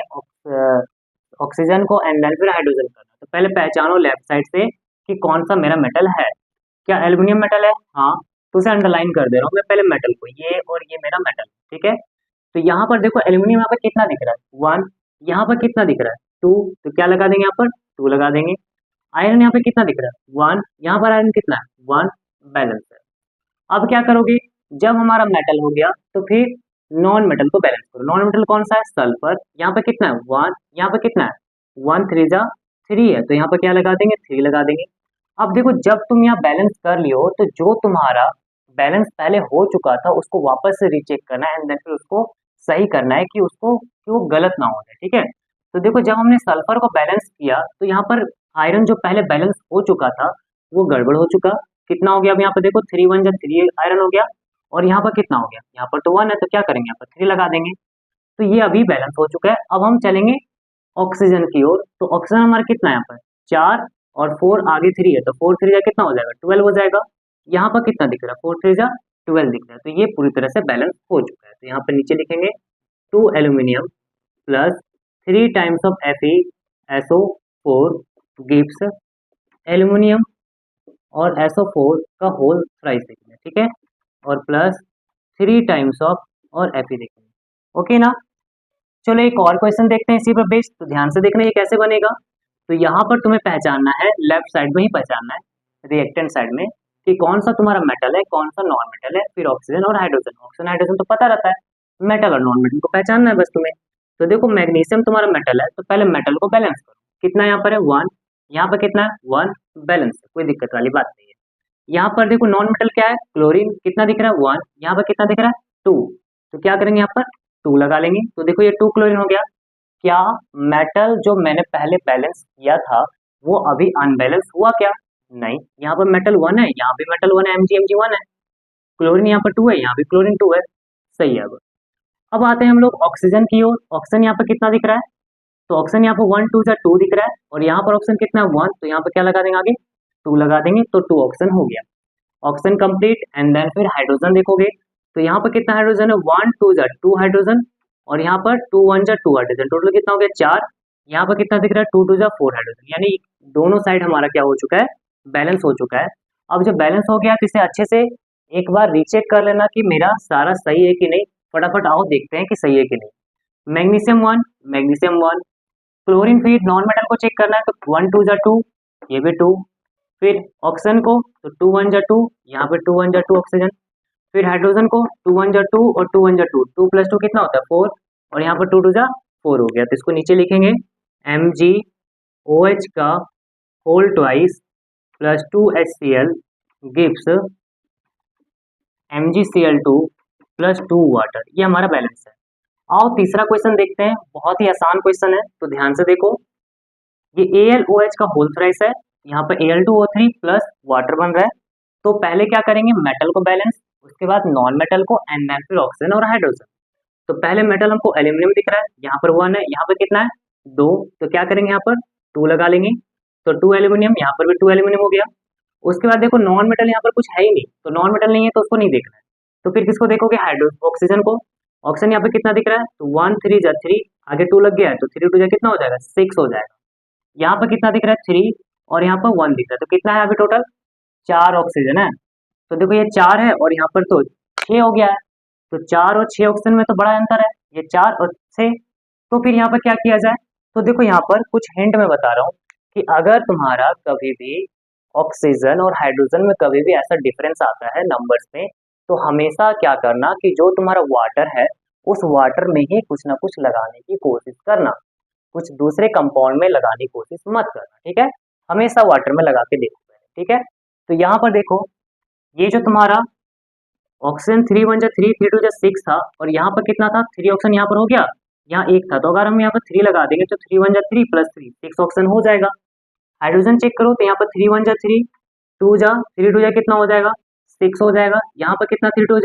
ऑक्सीजन को एंड देन फिर हाइड्रोजन करना है। तो पहले पहचानो लेफ्ट साइड से कि कौन सा मेरा मेटल है। क्या एल्यूमिनियम मेटल है, हाँ, तो उसे अंडरलाइन कर दे रहा हूँ मैं पहले मेटल को, ये और ये मेरा मेटल। ठीक है, तो यहाँ पर देखो एल्यूमिनियम यहाँ पर कितना दिख रहा है, 1, यहाँ पर कितना दिख रहा है, 2, तो क्या लगा देंगे यहाँ पर, 2 लगा देंगे। आयरन यहाँ पे कितना दिख रहा है, 1, यहाँ पर आयरन कितना है, 1, बैलेंस है। अब क्या करोगे, जब हमारा मेटल हो गया तो फिर नॉन मेटल को बैलेंस करो। नॉन मेटल कौन सा है, सल्फर, यहाँ पे कितना है, 1, यहाँ पे कितना है 1 3 जा 3 है, तो यहाँ पर क्या लगा देंगे, 3 लगा देंगे। अब देखो जब तुम यहाँ बैलेंस कर लियो तो जो तुम्हारा बैलेंस पहले हो चुका था उसको वापस से रीचेक करना है एंड देन फिर उसको सही करना है कि उसको कि वो गलत ना हो जाए। ठीक है, तो देखो जब हमने सल्फर को बैलेंस किया तो यहाँ पर आयरन जो पहले बैलेंस हो चुका था वो गड़बड़ हो चुका। कितना हो गया, अब यहाँ पर देखो 3 1 जा 3 आयरन हो गया, और यहाँ पर कितना हो गया, यहाँ पर तो 1 है, तो क्या करेंगे यहाँ पर 3 लगा देंगे। तो ये अभी बैलेंस हो चुका है। अब हम चलेंगे ऑक्सीजन की ओर। तो ऑक्सीजन हमारा कितना है, यहाँ पर 4 और 4 आगे 3 है, तो 4 3 जा कितना हो जाएगा, 12 हो जाएगा। यहाँ पर कितना दिख रहा है, 4 3 जा 12 दिख रहा है। तो ये पूरी तरह से बैलेंस हो चुका है। तो यहाँ पर नीचे लिखेंगे 2 aluminium plus 3 times of FeSO4 gives aluminium और SO4 का होल थ्राइस लिखेंगे, ठीक है, और प्लस 3 टाइम्स ऑफ और Fe लिखेंगे। ओके ना। चलो एक और क्वेश्चन देखते हैं इसी पर बेस्ड, तो ध्यान से देखना ये कैसे बनेगा। तो यहाँ पर तुम्हें पहचानना है, लेफ्ट साइड में ही पहचानना है, रिएक्टेंट साइड में, कि कौन सा तुम्हारा मेटल है, कौन सा नॉन मेटल है, फिर ऑक्सीजन और हाइड्रोजन। ऑक्सीजन हाइड्रोजन तो पता रहता है, मेटल और नॉन मेटल को पहचानना है बस तुम्हें। तो देखो मैग्नीशियम तुम्हारा मेटल है, तो पहले मेटल को बैलेंस करो। कितना यहाँ पर है 1, यहाँ पर कितना है 1, बैलेंस है, कोई दिक्कत वाली बात नहीं है। यहाँ पर देखो नॉन मेटल क्या है, क्लोरीन, कितना दिख रहा है 1, यहाँ पर कितना दिख रहा है 2, तो क्या करेंगे यहाँ पर 2 लगा लेंगे। तो देखो ये 2 क्लोरीन हो गया। क्या मेटल जो मैंने पहले बैलेंस किया था वो अभी अनबैलेंस हुआ क्या? नहीं, यहाँ पर मेटल 1 है, यहाँ भी मेटल 1 है, Mg1 है, क्लोरीन यहाँ पर 2 है, यहाँ भी क्लोरीन 2 है, सही है। अब आते हैं हम लोग ऑक्सीजन की ओर। ऑक्सीजन यहाँ पर कितना दिख रहा है, तो ऑक्सीजन यहाँ पर 1 2 2 दिख रहा है, और यहाँ पर ऑक्सीजन कितना है 1, तो यहाँ पर क्या लगा देंगे आगे 2 लगा देंगे, तो 2 ऑक्सीजन हो गया। Oxygen complete. एंड देन फिर हाइड्रोजन देखोगे, तो यहाँ पर कितना हाइड्रोजन है 1 2 2 हाइड्रोजन, और यहाँ पर 2 1 2 हाइड्रोजन, टोटल कितना हो गया 4। यहाँ पर कितना दिख रहा है 2 2 4 हाइड्रोजन, यानी दोनों साइड हमारा क्या हो चुका है, बैलेंस हो चुका है। अब जब बैलेंस हो गया तो इसे अच्छे से एक बार रीचेक कर लेना कि मेरा सारा सही है कि नहीं। फटाफट आओ देखते हैं कि सही है कि नहीं। मैग्नीशियम 1, मैग्नीशियम 1, क्लोरीन फिर नॉन मेटल को चेक करना है, तो 1 2 2, ये भी 2, फिर ऑक्सीजन को तो 2 1 2, यहाँ पे 2 1 2 ऑक्सीजन, फिर हाइड्रोजन को 2 1 2 और 2 1 2, 2 + 2 कितना होता है 4, और यहाँ पर 2 2 4 हो गया। तो इसको नीचे लिखेंगे MgOH का whole twice plus 2HCl gives MgCl2 plus 2 water. ये हमारा बैलेंस है। आओ तीसरा क्वेश्चन देखते हैं, बहुत ही आसान क्वेश्चन है, तो ध्यान से देखो। ये AlOH का होल थ्राइस है, यहाँ पर Al2O3 प्लस वाटर बन रहा है। तो पहले क्या करेंगे, मेटल को बैलेंस, उसके बाद नॉन मेटल को, एंड देन फिर ऑक्सीजन और हाइड्रोजन। तो पहले मेटल हमको एल्यूमिनियम दिख रहा है, यहाँ पर 1 है, यहाँ पर कितना है 2, तो क्या करेंगे यहाँ पर 2 लगा लेंगे, तो 2 एल्यूमिनियम, यहाँ पर भी 2 एल्यूमिनियम हो गया। उसके बाद देखो नॉन मेटल यहाँ पर कुछ है ही नहीं, तो नॉन मेटल नहीं है तो उसको नहीं देखना है। तो फिर किसको देखोगे, ऑक्सीजन को। ऑक्सीजन यहाँ पे कितना दिख रहा है, तो 1 3 3, आगे 2 लग गया है, तो 3 2 कितना हो जाएगा 6 हो जाएगा। यहाँ पर कितना दिख रहा है 3, और यहाँ पर 1 दिख रहा है, तो कितना है अभी टोटल 4 ऑक्सीजन है। तो देखो ये 4 है और यहाँ पर तो 6 हो गया है, तो 4 और 6 ऑक्सीजन में तो बड़ा अंतर है, ये 4 और 6। तो फिर यहाँ पर क्या किया जाए, तो देखो यहाँ पर कुछ हिंट मैं बता रहा हूँ कि अगर तुम्हारा कभी भी ऑक्सीजन और हाइड्रोजन में कभी भी ऐसा डिफरेंस आता है नंबर्स में, तो हमेशा क्या करना कि जो तुम्हारा वाटर है उस वाटर में ही कुछ ना कुछ लगाने की कोशिश करना, कुछ दूसरे कंपाउंड में लगाने की कोशिश मत करना, ठीक है। हमेशा वाटर में लगा के देखो, ठीक है। तो यहाँ पर देखो ये जो तुम्हारा ऑक्सीजन 3 1 3 3 2 6 था, और यहाँ पर कितना था 3 ऑक्सीजन यहाँ पर हो गया, यहाँ 1 था, तो अगर हम यहाँ पर 3 लगा देंगे तो 3 1 3 प्लस 3 6 ऑक्सीजन हो जाएगा। हाइड्रोजन चेक करो, तो यहाँ पर 3 1 3 2 3 2 कितना हो जाएगा 6 हो जाएगा, यहाँ पर कितना 3 2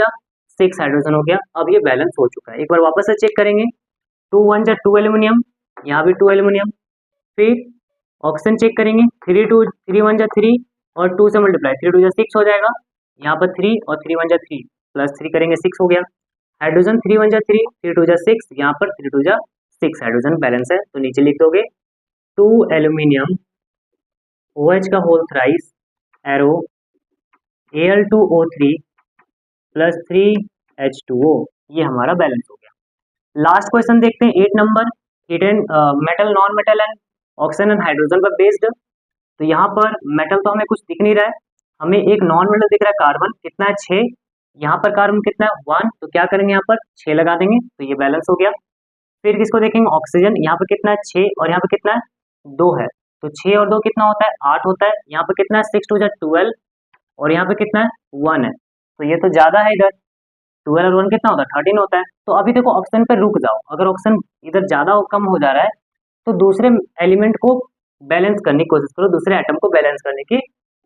6 हाइड्रोजन हो गया। अब ये बैलेंस हो चुका है। एक बार वापस से चेक करेंगे, 2 1 2 एल्यूमिनियम, यहाँ भी 2 एल्यूमिनियम, फिर ऑक्सीजन चेक करेंगे 3 1 3 और 2 से मल्टीप्लाई 3 2 6 हो जाएगा, यहाँ पर 3 और 3 1 3 प्लस 3 करेंगे 6 हो गया। हाइड्रोजन 3 1 3 3 2 6, यहाँ पर 3 2 6 हाइड्रोजन बैलेंस है, तो नीचे लिख दोगे 2 एल्यूमिनियम OH का whole thrice arrow Al2O3 plus 3H2O, ये हमारा बैलेंस हो गया। लास्ट क्वेश्चन देखते हैं 8 number, hidden metal non metal and oxygen and hydrogen पर बेस्ड। तो यहाँ पर मेटल तो हमें कुछ दिख नहीं रहा है, हमें एक नॉन मेटल दिख रहा है कार्बन, कितना है 6, यहाँ पर कार्बन कितना है 1, तो क्या करेंगे यहाँ पर 6 लगा देंगे, तो ये बैलेंस हो गया। फिर किसको देखेंगे ऑक्सीजन, यहाँ पर कितना है 6 और यहाँ पर कितना है 2 है, तो 6 और 2 कितना होता है 8 होता है, यहाँ पर कितना है 6 2 12 और यहाँ पे कितना है 1 है, तो ये तो ज्यादा है, इधर 12 और 1 कितना होता है 13 होता है। तो अभी देखो ऑप्शन पे रुक जाओ, अगर ऑप्शन इधर ज्यादा कम हो जा रहा है तो दूसरे एलिमेंट को बैलेंस करने की कोशिश करो, दूसरे एटम को बैलेंस करने की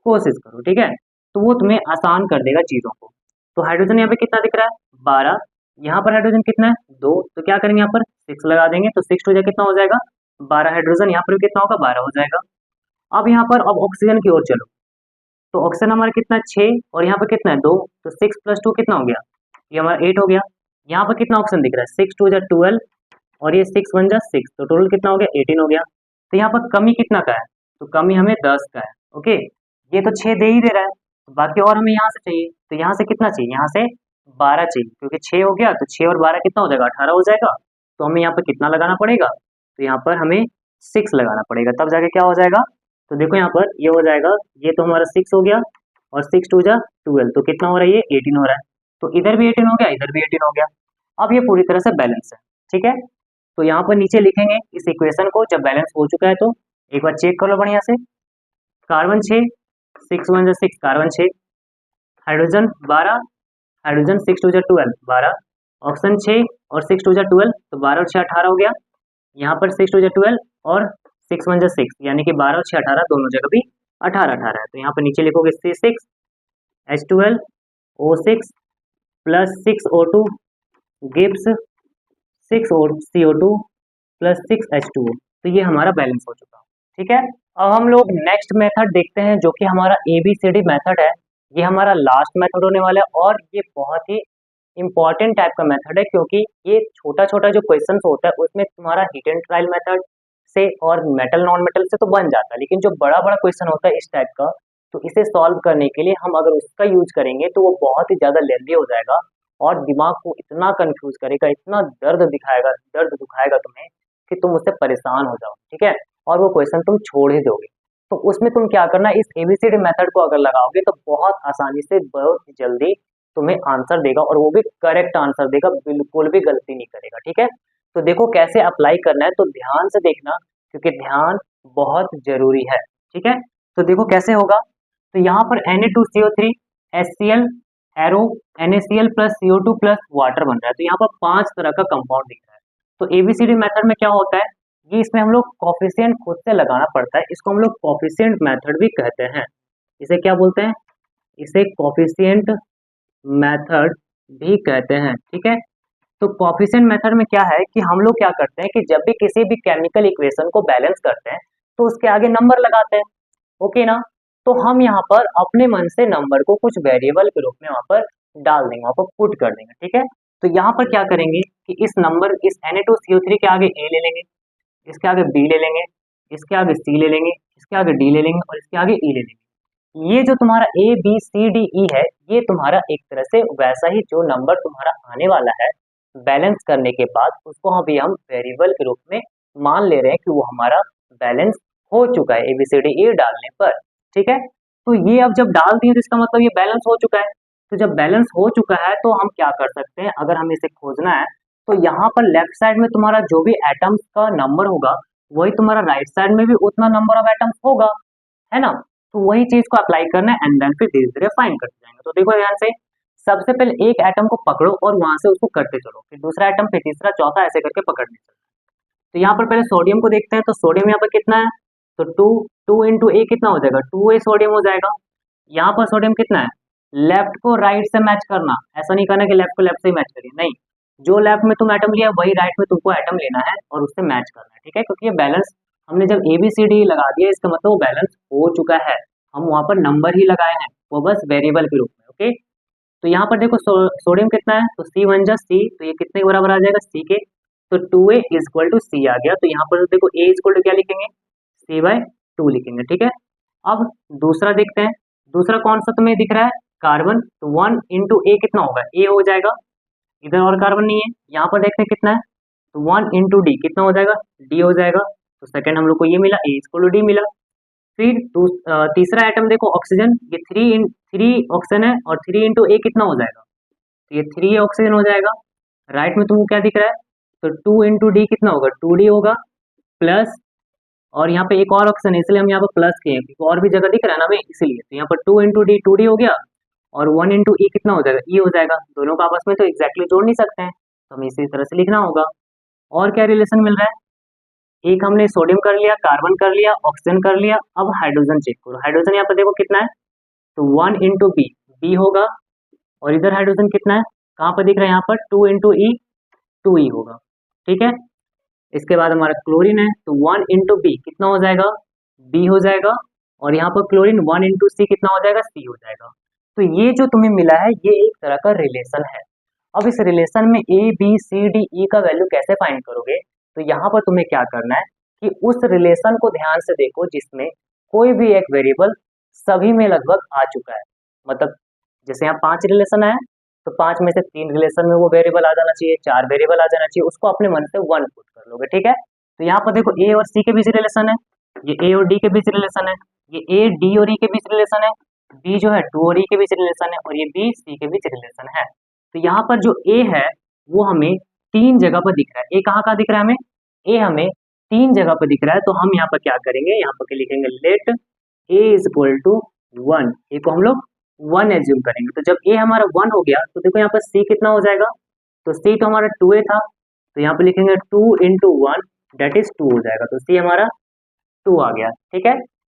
कोशिश करो, ठीक है, तो वो तुम्हें आसान कर देगा चीजों को। तो हाइड्रोजन यहाँ पे कितना दिख रहा है 12, यहाँ पर हाइड्रोजन कितना है 2, तो क्या करेंगे यहाँ पर 6 लगा देंगे, तो 6 2 कितना हो जाएगा 12 हाइड्रोजन, यहाँ पर कितना होगा 12 हो जाएगा। अब यहाँ पर अब ऑक्सीजन की ओर चलो, तो ऑक्सीजन हमारा कितना है 6 और यहाँ पर कितना है 2, तो 6 + 2 कितना हो गया, ये हमारा 8 हो गया। यहाँ पर कितना ऑप्शन दिख रहा है, 6 2 जा 12 और ये 6 1 जा 6, तो टोटल कितना हो गया, 18 हो गया। तो यहाँ पर कमी कितना का है, तो कमी हमें 10 का है। ओके, ये तो 6 दे ही दे रहा है, तो बाकी और हमें यहाँ से चाहिए, तो यहाँ से कितना चाहिए, यहाँ से 12 चाहिए, क्योंकि 6 हो गया तो 6 और 12 कितना हो जाएगा, 18 हो जाएगा। तो हमें यहाँ पर कितना लगाना पड़ेगा, तो यहाँ पर हमें 6 लगाना पड़ेगा, तब जाके क्या हो जाएगा। तो देखो यहाँ पर ये हो जाएगा, ये तो हमारा 6 हो गया और 6 2 जा 12, तो कितना हो रहा है, ये 18 हो रहा है। तो इधर भी 18 हो गया, इधर भी 18 हो गया। अब ये पूरी तरह से बैलेंस है, ठीक है। तो यहाँ पर नीचे लिखेंगे इस इक्वेशन को, जब बैलेंस हो चुका है तो एक बार चेक कर लो बढ़िया से। कार्बन 6, 6 1 जा 6, कार्बन 6, हाइड्रोजन 12, हाइड्रोजन 6 2 जा 12, 12, ऑक्सीजन 6 और 6 2 जा 12, तो 12 और 6 18 हो गया। यहाँ पर 6 2 जा 12 और 6 1 जा 6, यानी कि 12 और 6 18, दोनों जगह भी 18 18 है। तो यहाँ पर नीचे लिखोगे C6 H12 O6 plus 6O2 gives 6 CO2 plus 6 H2O। तो ये हमारा बैलेंस हो चुका, ठीक है। अब हम लोग नेक्स्ट मेथड देखते हैं, जो कि हमारा ABCD मेथड है। ये हमारा लास्ट मेथड होने वाला है और ये बहुत ही इंपॉर्टेंट टाइप का मेथड है, क्योंकि ये छोटा छोटा जो क्वेश्चन होता है उसमें तुम्हारा हिट एंड ट्रायल मेथड से और मेटल नॉन मेटल से तो बन जाता है, लेकिन जो बड़ा बड़ा क्वेश्चन होता है इस टाइप का, तो इसे सॉल्व करने के लिए हम अगर उसका यूज करेंगे तो वो बहुत ही ज्यादा लेंदी हो जाएगा और दिमाग को इतना कंफ्यूज करेगा, इतना दर्द दुखाएगा तुम्हें कि तुम उससे परेशान हो जाओ, ठीक है, और वो क्वेश्चन तुम छोड़ ही दोगे। तो उसमें तुम क्या करना, इस ABCD मेथड को अगर लगाओगे तो बहुत आसानी से बहुत जल्दी तुम्हें आंसर देगा, और वो भी करेक्ट आंसर देगा, बिल्कुल भी गलती नहीं करेगा, ठीक है। तो देखो कैसे अप्लाई करना है, तो ध्यान से देखना, क्योंकि ध्यान बहुत जरूरी है, ठीक है। तो देखो कैसे होगा, तो यहाँ पर Na2CO3 HCl arrow NaCl plus CO2 plus water बन रहा है, तो यहाँ पर 5 तरह का कंपाउंड दिख रहा है। तो ABCD मेथड में क्या होता है, ये इसमें हम लोग कॉफिशिएंट खुद से लगाना पड़ता है, इसको हम लोग कॉफिशिएंट मेथड भी कहते हैं। इसे क्या बोलते हैं, इसे कॉफिशिएंट मेथड भी कहते हैं, ठीक है। तो कॉफिशिएंट मेथड में क्या है कि हम लोग क्या करते हैं कि जब भी किसी भी केमिकल इक्वेशन को बैलेंस करते हैं तो उसके आगे नंबर लगाते हैं, ओके ना। तो हम यहाँ पर अपने मन से नंबर को कुछ वेरिएबल के रूप में वहां पर डाल देंगे, वहां पर पुट कर देंगे, ठीक है। तो यहाँ पर क्या करेंगे कि इस नंबर, इस Na2CO3 के आगे A ले लेंगे, इसके आगे B ले लेंगे, इसके आगे C ले लेंगे, इसके आगे D ले लेंगे और इसके आगे E ले लेंगे। ये जो तुम्हारा ABCDE है, ये तुम्हारा एक तरह से वैसा ही जो नंबर तुम्हारा आने वाला है बैलेंस करने के बाद, उसको अभी हम वेरिएबल के रूप में मान ले रहे हैं कि वो हमारा बैलेंस हो चुका है ABCDE डालने पर, ठीक है। तो ये अब जब डाल दिए तो इसका मतलब ये बैलेंस हो चुका है। तो जब बैलेंस हो चुका है तो हम क्या कर सकते हैं, अगर हमें इसे खोजना है तो यहाँ पर लेफ्ट साइड में तुम्हारा जो भी एटम्स का नंबर होगा वही तुम्हारा राइट साइड में भी उतना नंबर ऑफ एटम्स होगा, है ना। तो वही चीज को अप्लाई करना है एंड देन फिर धीरे धीरे फाइंड करते जाएंगे। तो देखो ध्यान से, सबसे पहले एक एटम को पकड़ो और वहां से उसको करते चलो, फिर दूसरा एटम, फिर तीसरा, चौथा, ऐसे करके पकड़ने चलो। तो यहाँ पर पहले सोडियम को देखते हैं, तो सोडियम यहाँ पर कितना है, तो 2 इंटू ए कितना हो जाएगा, 2A सोडियम हो जाएगा। यहाँ पर सोडियम कितना है, लेफ्ट को राइट से मैच करना, ऐसा नहीं करना कि लेफ्ट को लेफ्ट से ही मैच करिए, नहीं, जो लेफ्ट में तुम एटम लिया वही राइट में तुमको एटम लेना है और उससे मैच करना है, ठीक है। क्योंकि ये बैलेंस हमने जब ABCD लगा दिया, इसका मतलब वो बैलेंस हो चुका है, हम वहां पर नंबर ही लगाए हैं, वो बस वेरिएबल के रूप में, ओके। तो यहाँ पर देखो सोडियम कितना है, तो C 1 जा C, तो ये कितने के बराबर आ जाएगा, C के, तो 2A इक्वल टू C आ गया। तो यहाँ पर देखो A इक्वल टू क्या लिखेंगे, C/2 लिखेंगे, ठीक है। अब दूसरा देखते हैं, दूसरा कौन सा तुम्हें दिख रहा है, कार्बन, तो 1 इंटू A कितना होगा, A हो जाएगा, इधर और कार्बन नहीं है। यहाँ पर देखते हैं कितना है, तो 1 इंटू D कितना हो जाएगा, D हो जाएगा। तो सेकंड हम लोग को ये मिला, A इक्वल टू D मिला। फिर तीसरा आइटम देखो ऑक्सीजन, ये 3 ऑक्सीजन है और 3 इंटू A कितना हो जाएगा, तो ये 3 ऑक्सीजन हो जाएगा। राइट में तुमको क्या दिख रहा है, तो 2 इंटू D कितना होगा, 2D होगा, प्लस, और यहाँ पे एक और ऑप्शन है इसलिए हम यहाँ पर प्लस किए, क्योंकि और भी जगह दिख रहा है ना हमें, इसीलिए। तो यहाँ पर 2 इंटू डी 2D हो गया और 1 इंटू E कितना हो जाएगा, E हो जाएगा। दोनों को आपस में तो एग्जैक्टली जोड़ नहीं सकते हैं, तो हमें इसी तरह से लिखना होगा। और क्या रिलेशन मिल रहा है, एक हमने सोडियम कर लिया, कार्बन कर लिया, ऑक्सीजन कर लिया, अब हाइड्रोजन चेक करो। हाइड्रोजन यहाँ पर देखो कितना है, तो 1 इंटू बी, बी होगा, और इधर हाइड्रोजन कितना है, कहाँ पर दिख रहा है, यहाँ पर 2 इंटू ई, 2E होगा, ठीक है। इसके बाद हमारा क्लोरीन है, तो 1 इंटू बी कितना हो जाएगा, बी हो जाएगा, और यहाँ पर क्लोरीन 1 इंटू सी कितना हो जाएगा, सी हो जाएगा। तो ये जो तुम्हें मिला है ये एक तरह का रिलेशन है। अब इस रिलेशन में ए बी सी डी ई का वैल्यू कैसे फाइंड करोगे? तो यहाँ पर तुम्हें क्या करना है कि उस रिलेशन को ध्यान से देखो जिसमें कोई भी एक वेरिएबल सभी में लगभग आ चुका है। मतलब जैसे यहाँ 5 रिलेशन है तो 5 में से 3 रिलेशन में वो वेरिएबल आ जाना चाहिए, 4 वेरिएबल आ जाना चाहिए, उसको अपने मन से 1 पुट कर लोगे, ठीक है। तो यहाँ पर देखो ए और सी के बीच रिलेशन है, ये ए और डी के बीच रिलेशन है, ये ए डी और ई के बीच रिलेशन है, बी जो है 2 और ई के बीच रिलेशन है, और ये बी सी के बीच रिलेशन है। तो यहाँ पर जो ए है वो हमें 3 जगह पर दिख रहा है। ए कहाँ कहाँ दिख रहा है हमें? ए हमें 3 जगह पर दिख रहा है। तो हम यहाँ पर क्या करेंगे, यहाँ पर लिखेंगे let a is equal to 1। A को हम लोग 1 एज्यूम करेंगे। तो जब ए हमारा 1 हो गया तो देखो यहाँ पर सी कितना हो जाएगा, तो सी तो हमारा 2a था, तो यहाँ पे लिखेंगे 2 इंटू 1 डेट इज 2 हो जाएगा। तो सी हमारा 2 आ गया, ठीक है।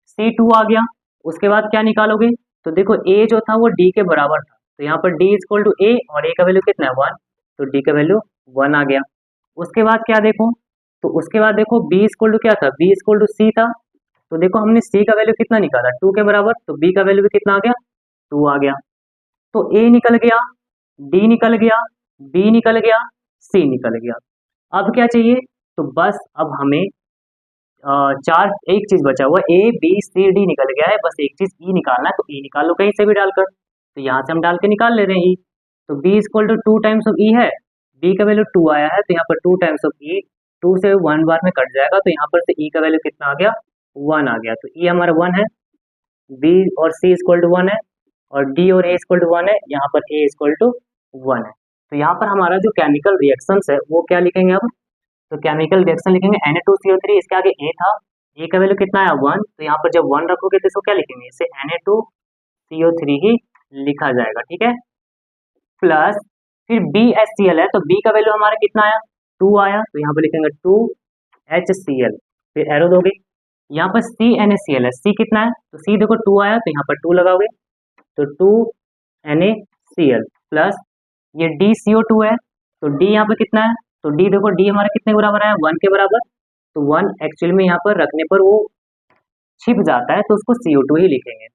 सी 2 आ गया, उसके बाद क्या निकालोगे? तो देखो ए जो था वो डी के बराबर था, तो यहाँ पर डी इज इक्वल टू ए और ए का वैल्यू कितना है 1, तो डी का वैल्यू 1 आ गया। उसके बाद क्या देखो, तो उसके बाद देखो बी इज इक्वल टू क्या था, B is equal to c था, तो देखो हमने सी का वैल्यू कितना निकाला 2 के बराबर, तो बी का वैल्यू भी कितना आ गया 2 आ गया। तो ए निकल गया, डी निकल गया, बी निकल गया, सी निकल गया। अब क्या चाहिए? तो बस अब हमें चार एक चीज बचा हुआ, ए बी सी डी निकल गया है, बस एक चीज ई निकालना है। तो ई निकाल लो कहीं से भी डालकर, तो यहाँ से हम डाल के निकाल ले रहे हैं ई। तो B is equal to 2 times of E है, बी का वैल्यू 2 आया है, तो यहाँ पर 2 टाइम्स ऑफ ई, 2 से 1 बार में कट जाएगा, तो यहाँ पर से ई का वैल्यू कितना आ गया 1 आ गया। तो ई हमारा 1 है, बी और सी इज इक्वल टू 1 है, और डी और ए इज इक्वल टू 1 है, यहाँ पर ए इज इक्वल टू 1 है। तो यहाँ पर हमारा जो केमिकल रिएक्शंस है वो क्या लिखेंगे अब? तो केमिकल रिएक्शन लिखेंगे Na2CO3, इसके आगे A था, A का वैल्यू कितना है 1, तो यहाँ पर जब 1 रखोगे तो इसको क्या लिखेंगे, इसे Na2CO3 ही लिखा जाएगा, ठीक है। प्लस फिर BHCl है, तो B का वैल्यू हमारा कितना आया 2 आया, तो यहाँ पर लिखेंगे 2HCl, फिर एरो दोगे। यहाँ पर CNaCl है, C कितना है, तो C देखो 2 आया, तो यहाँ पर 2 लगाओगे, तो 2NaCl प्लस ये DCO2 है, तो D यहाँ पर कितना है, तो D देखो D हमारा कितने के बराबर है 1 के बराबर, तो 1 एक्चुअली में यहाँ पर रखने पर वो छिप जाता है, तो उसको CO2 ही लिखेंगे।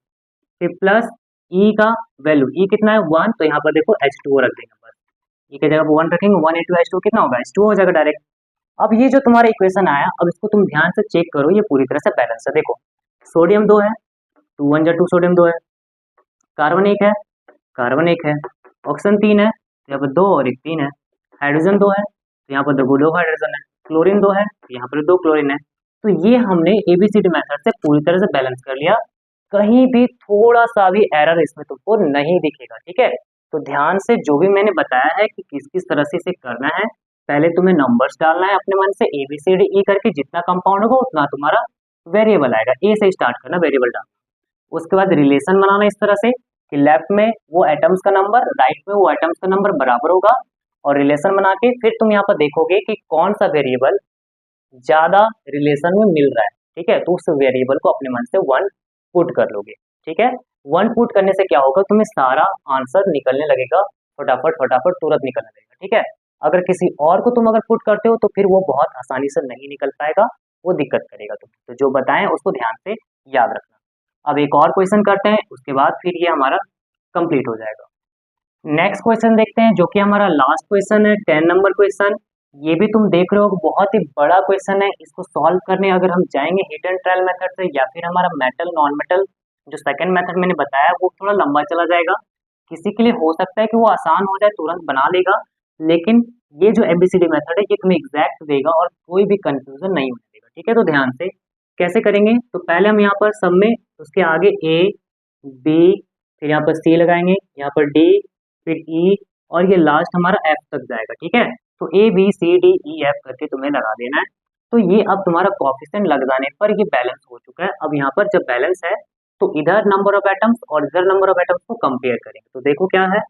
फिर प्लस E का वैल्यू, E कितना है 1, तो यहाँ पर देखो H2O रख देंगे, बस E की जगह पर 1 रखेंगे, 1 इंटू H2O कितना होगा H2O हो जाएगा डायरेक्ट। अब ये जो तुम्हारा इक्वेशन आया, अब इसको तुम ध्यान से चेक करो, ये पूरी तरह से बैलेंस है। देखो सोडियम 2 है, 2 1 2 सोडियम 2 है, कार्बन 1 है, कार्बन 1 है, ऑक्सीजन 3 है, तो यहाँ पर 2 और 1 3 है, हाइड्रोजन 2 है, तो यहाँ पर देखो 2 हाइड्रोजन है, क्लोरीन 2 है, तो यहाँ पर 2 क्लोरीन है। तो ये हमने एबीसीडी मेथड से पूरी तरह से बैलेंस कर लिया, कहीं भी थोड़ा सा भी एरर इसमें तुमको नहीं दिखेगा, ठीक है। तो ध्यान से जो भी मैंने बताया है कि किस किस तरह से इसे करना है, पहले तुम्हें नंबर्स डालना है अपने मन से ABCDE करके, जितना कंपाउंड होगा उतना तुम्हारा वेरिएबल आएगा, ए से स्टार्ट करना वेरिएबल डालना। उसके बाद रिलेशन बनाना इस तरह से कि लेफ्ट में वो एटम्स का नंबर, राइट में वो एटम्स का नंबर बराबर होगा, और रिलेशन बना के फिर तुम यहाँ पर देखोगे कि कौन सा वेरिएबल ज्यादा रिलेशन में मिल रहा है, ठीक है। तो उस वेरिएबल को अपने मन से 1 पुट कर लोगे, ठीक है। 1 पुट करने से क्या होगा, तुम्हें सारा आंसर निकलने लगेगा, फटाफट फटाफट तुरंत निकलने लगेगा, ठीक है। अगर किसी और को तुम अगर पुट करते हो तो फिर वो बहुत आसानी से नहीं निकल पाएगा, वो दिक्कत करेगा तुम्हें। तो जो बताएं उसको ध्यान से याद रखना। अब एक और क्वेश्चन करते हैं, उसके बाद फिर ये हमारा कंप्लीट हो जाएगा। नेक्स्ट क्वेश्चन देखते हैं, जो कि हमारा लास्ट क्वेश्चन है, 10 नंबर क्वेश्चन। ये भी तुम देख रहे हो बहुत ही बड़ा क्वेश्चन है। इसको सॉल्व करने अगर हम जाएंगे हिट एंड ट्रायल मेथड से, या फिर हमारा मेटल नॉन मेटल जो सेकंड मेथड मैंने बताया वो थोड़ा लंबा चला जाएगा। किसी के लिए हो सकता है कि वो आसान हो जाए, तुरंत बना लेगा, लेकिन ये जो एबीसीडी मेथड है ये तुम्हें एग्जैक्ट देगा और कोई भी कंफ्यूजन नहीं होने देगा, ठीक है। तो ध्यान से कैसे करेंगे, तो पहले हम यहाँ पर सब में उसके आगे ए बी, फिर यहाँ पर सी लगाएंगे, यहाँ पर डी, फिर ई, और ये लास्ट हमारा एफ तक जाएगा, ठीक है। तो a b c d e f करके तुम्हें लगा देना है। तो ये अब तुम्हारा कोएफिशिएंट लग जाने पर ये बैलेंस हो चुका है। अब यहाँ पर जब बैलेंस है तो इधर नंबर ऑफ एटम्स और इधर नंबर ऑफ एटम्स को कंपेयर करेंगे। तो देखो क्या है,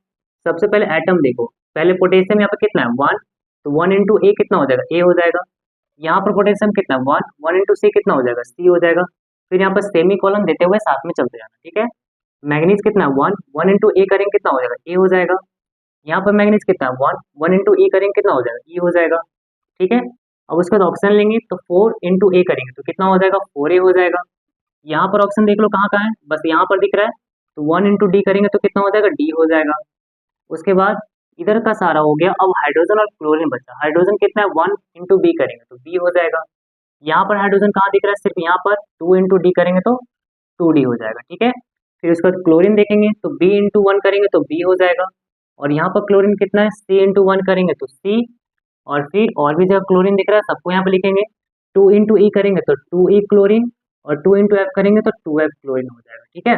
सबसे पहले एटम देखो, पहले पोटेशियम यहाँ पर कितना है 1, तो 1 इंटू ए कितना हो जाएगा ए हो जाएगा। यहाँ पर पोटेशियम कितना है 1, 1 इंटू सी कितना हो जाएगा सी हो जाएगा। फिर यहाँ पर सेमी कॉलन देते हुए साथ में चलते जाना, ठीक है। मैग्नीज कितना है 1, 1 इंटू ए करेंगे कितना हो जाएगा ए हो जाएगा। यहाँ पर मैग्नीज कितना है 1, 1 इंटू ई करेंगे कितना हो जाएगा ई हो जाएगा, ठीक है। अब उसके बाद ऑप्शन लेंगे तो 4 इंटू ए करेंगे तो कितना हो जाएगा 4a हो जाएगा। यहाँ पर ऑप्शन देख लो कहाँ कहाँ है, बस यहाँ पर दिख रहा है, तो 1 इंटू डी करेंगे तो कितना हो जाएगा डी हो जाएगा। उसके बाद इधर का सारा हो गया। अब हाइड्रोजन और क्लोरीन बचा। हाइड्रोजन कितना है, 1 इंटू बी करेंगे तो बी हो जाएगा। यहाँ पर हाइड्रोजन कहाँ दिख रहा है, सिर्फ यहाँ पर 2 इंटू डी करेंगे तो 2d हो जाएगा, ठीक है। फिर उसके बाद क्लोरीन देखेंगे तो b इंटू 1 करेंगे तो b हो जाएगा। और यहाँ पर क्लोरीन कितना है, c इंटू 1 करेंगे तो c। और फिर और भी जगह क्लोरीन दिख रहा है, सबको यहाँ पे लिखेंगे। 2 इंटू ई करेंगे तो 2e क्लोरीन, और 2 इंटू एफ करेंगे तो 2f क्लोरीन हो जाएगा, ठीक है।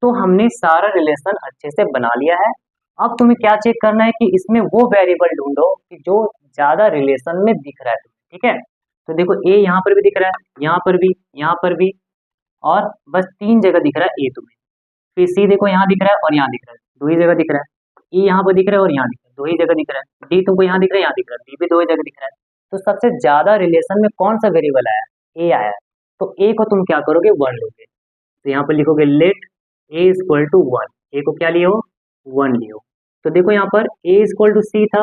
तो हमने सारा रिलेशन अच्छे से बना लिया है। अब तुम्हें क्या चेक करना है कि इसमें वो वेरिएबल ढूंढो कि जो ज्यादा रिलेशन में दिख रहा है तुम्हें, ठीक है। तो देखो ए यहाँ पर भी दिख रहा है, यहाँ पर भी, यहाँ पर भी, और बस 3 जगह दिख रहा है ए तुम्हें। फिर सी देखो यहाँ दिख रहा है और यहाँ दिख रहा है, 2 ही जगह दिख रहा है। ई यहाँ पर दिख रहा है और यहाँ दिख रहा है, 2 ही जगह दिख रहा है। डी तुमको यहाँ दिख रहा है, यहाँ दिख रहा है, डी भी 2 ही जगह दिख रहा है। तो सबसे ज्यादा रिलेशन में कौन सा वेरिएबल आया, ए आया है। तो ए को तुम क्या करोगे, 1 लोगे। तो यहाँ पर लिखोगे let a is equal to 1। A को क्या लियो, 1 लियो। तो देखो यहाँ पर a is equal to c था,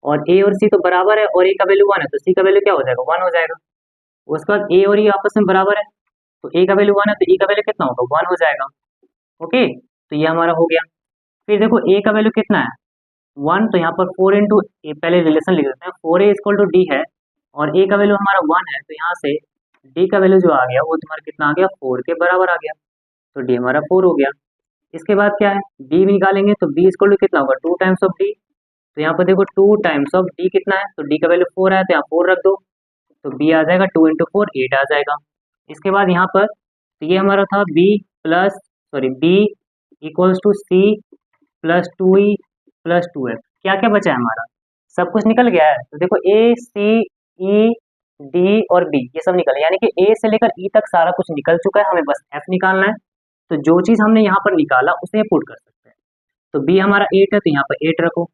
और ए और सी तो बराबर है, और ए का वैल्यू 1 है, तो सी का वैल्यू क्या हो जाएगा, 1 हो जाएगा। उसके बाद ए और ई आपस में बराबर है, तो ए का वैल्यू 1 है तो ई का वैल्यू कितना होगा, 1 हो जाएगा। ओके, तो ये हमारा हो गया। फिर देखो ए का वैल्यू कितना है, 1, तो यहाँ पर 4 इंटू ए, पहले रिलेशन लिख देते हैं। 4a इक्वल टू डी है, और ए का वैल्यू हमारा 1 है, तो यहाँ से डी का वैल्यू जो आ गया वो तुम्हारा कितना आ गया, 4 के बराबर आ गया। तो डी हमारा 4 हो गया। इसके बाद क्या है, डी भी निकालेंगे तो बी इक्वल टू कितना होगा, 2 टाइम्स ऑफ डी। तो यहाँ पर देखो 2 टाइम्स ऑफ डी कितना है, तो डी का वैल्यू 4 है, तो यहाँ 4 रख दो, तो बी आ जाएगा 2 इंटू 4, 8 आ जाएगा। इसके बाद यहाँ पर तो ये हमारा था b plus, sorry b equals to c plus 2e plus 2f। क्या क्या बचा है हमारा, सब कुछ निकल गया है। तो देखो ए सी ई डी और बी ये सब निकल, यानी कि ए से लेकर ई तक सारा कुछ निकल चुका है, हमें बस एफ निकालना है। तो जो चीज हमने यहाँ पर निकाला उसे पुट कर सकते हैं। तो बी हमारा 8 है तो यहाँ पर 8 रखो,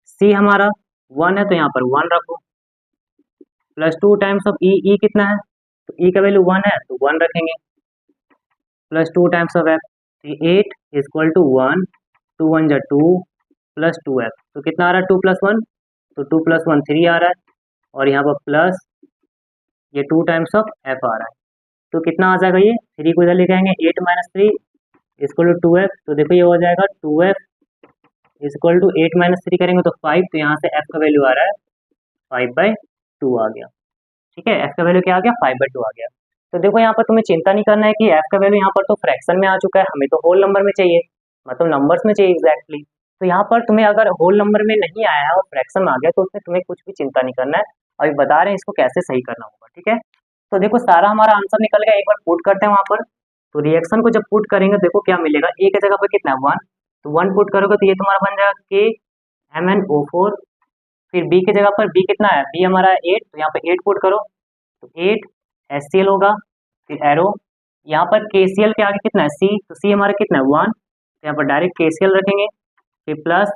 सी हमारा 1 है तो यहाँ पर 1 रखो, प्लस 2 टाइम्स ऑफ ई, ई कितना है, तो ई का वैल्यू 1 है तो 1 रखेंगे, plus 2 times of f, 8 is equal to 1, 2 1 जा 2 प्लस 2f। तो कितना आ रहा है, 2 प्लस 1, तो 2 प्लस 1 3 आ रहा है, और यहाँ पर प्लस ये 2 टाइम्स ऑफ f आ रहा है। तो कितना आ जाएगा, ये 3 को इधर लेके आएंगे, 8 माइनस 3 इक्वल टू 2f। तो देखो ये हो जाएगा 2f इक्वल टू 8 माइनस 3 करेंगे तो 5, तो यहाँ से f का वैल्यू आ रहा है 5/2 आ गया, ठीक है। f का वैल्यू क्या आ गया, 5/2 आ गया। तो देखो यहाँ पर तुम्हें चिंता नहीं करना है कि f का वैल्यू यहाँ पर तो फ्रैक्शन में आ चुका है, हमें तो होल नंबर में चाहिए, मतलब नंबर्स में चाहिए एग्जैक्टली। तो यहाँ पर तुम्हें अगर होल नंबर में नहीं आया है और फ्रैक्शन में आ गया तो उसमें तुम्हें कुछ भी चिंता नहीं करना है। अभी बता रहे हैं इसको कैसे सही करना होगा, ठीक है। तो देखो सारा हमारा आंसर निकल गया, एक बार पुट करते हैं वहां पर। तो रिएक्शन को जब पुट करेंगे देखो क्या मिलेगा, ए की जगह पर कितना है 1, तो 1 पुट करोगे तो ये तुम्हारा बन जाएगा KMnO4। फिर बी की जगह पर बी कितना है, बी हमारा है 8, तो यहाँ पर 8 पुट करो तो 8 HCl होगा। फिर एरो, यहाँ पर KCl के आगे कितना है C, तो C हमारा कितना है 1, तो यहाँ पर डायरेक्ट KCl रखेंगे। फिर प्लस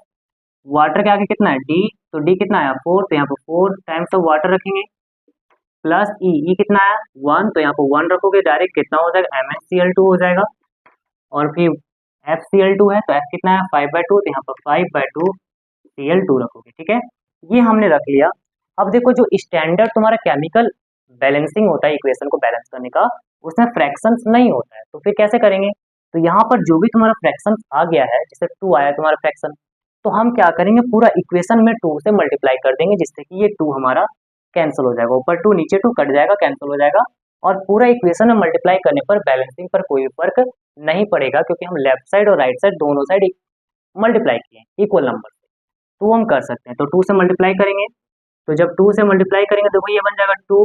वाटर के आगे कितना है D, तो D कितना है 4, तो यहाँ पर 4 टाइम्स ऑफ वाटर रखेंगे। प्लस E कितना है 1, तो यहाँ पर 1 रखोगे, डायरेक्ट कितना हो जाएगा MnCl2 हो जाएगा। और फिर FCl2 है तो F कितना है 5/2, तो यहाँ पर 5/2 Cl2 रखोगे, ठीक है। ये हमने रख लिया। अब देखो जो स्टैंडर्ड तुम्हारा केमिकल बैलेंसिंग होता है, इक्वेशन को बैलेंस करने का, उसमें फ्रैक्शंस नहीं होता है, तो फिर कैसे करेंगे। तो यहाँ पर जो भी तुम्हारा फ्रैक्शन आ गया है, जैसे 2 आया तुम्हारा फ्रैक्शन, तो हम क्या करेंगे, पूरा इक्वेशन में 2 से मल्टीप्लाई कर देंगे, जिससे कि ये 2 हमारा कैंसिल हो जाएगा, ऊपर 2 नीचे 2 कट जाएगा, कैंसिल हो जाएगा। और पूरा इक्वेशन में मल्टीप्लाई करने पर बैलेंसिंग पर कोई फर्क नहीं पड़ेगा, क्योंकि हम लेफ्ट साइड और राइट साइड दोनों साइड मल्टीप्लाई किए इक्वल नंबर से, तो हम कर सकते हैं। तो 2 से मल्टीप्लाई करेंगे, तो जब 2 से मल्टीप्लाई करेंगे तो ये बन जाएगा 2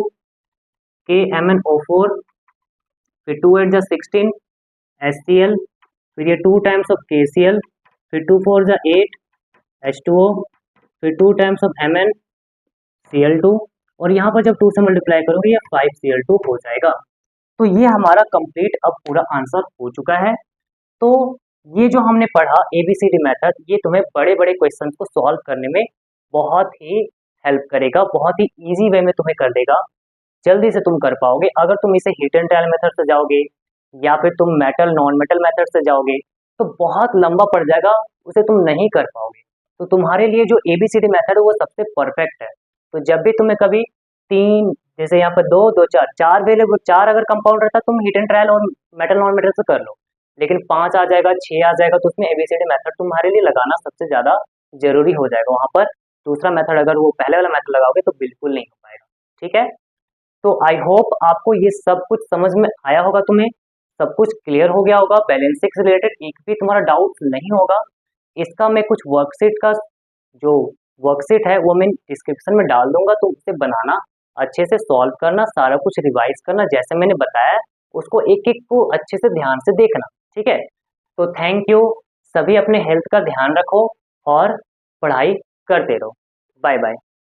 KMnO4, फिर 2 8 जा 16 HCl, फिर ये 2 टाइम्स ऑफ KCl, फिर 2 4 जा 8 H2O, फिर 2 टाइम्स ऑफ MnCl2, और यहाँ पर जब 2 से मल्टीप्लाई करोगे ये 5Cl2 हो जाएगा। तो ये हमारा कंप्लीट अब पूरा आंसर हो चुका है। तो ये जो हमने पढ़ा ABCD मेथड, ये तुम्हें बड़े बड़े क्वेश्चन को सॉल्व करने में बहुत ही हेल्प करेगा, बहुत ही इजी वे में तुम्हें कर देगा, जल्दी से तुम कर पाओगे। अगर तुम इसे हीट एंड ट्रायल मेथड से जाओगे या फिर तुम मेटल नॉन मेटल मेथड से जाओगे तो बहुत लंबा पड़ जाएगा, उसे तुम नहीं कर पाओगे। तो तुम्हारे लिए जो ABCD मेथड है वो सबसे परफेक्ट है। तो जब भी तुम्हें कभी 3, जैसे यहाँ पर 2 2 4 4 वेरिएबल, 4 अगर कंपाउंड रहता तुम हीट एंड ट्रायल और मेटल नॉन मेटल से कर लो, लेकिन 5 आ जाएगा 6 आ जाएगा, तो उसमें ABCD मेथड तुम्हारे लिए लगाना सबसे ज्यादा जरूरी हो जाएगा वहाँ पर। दूसरा मेथड अगर वो पहले वाला मेथड लगाओगे तो बिल्कुल नहीं हो पाएगा। ठीक है, तो आई होप आपको ये सब कुछ समझ में आया होगा, तुम्हें सब कुछ क्लियर हो गया होगा, बैलेंसिंग से रिलेटेड एक भी तुम्हारा डाउट नहीं होगा। इसका मैं कुछ वर्कशीट का जो वर्कशीट है वो मैं डिस्क्रिप्शन में डाल दूंगा, तो उसे बनाना, अच्छे से सॉल्व करना, सारा कुछ रिवाइज करना जैसे मैंने बताया, उसको एक एक को अच्छे से ध्यान से देखना। ठीक है, तो थैंक यू। सभी अपने हेल्थ का ध्यान रखो और पढ़ाई करते रहो। Bye bye.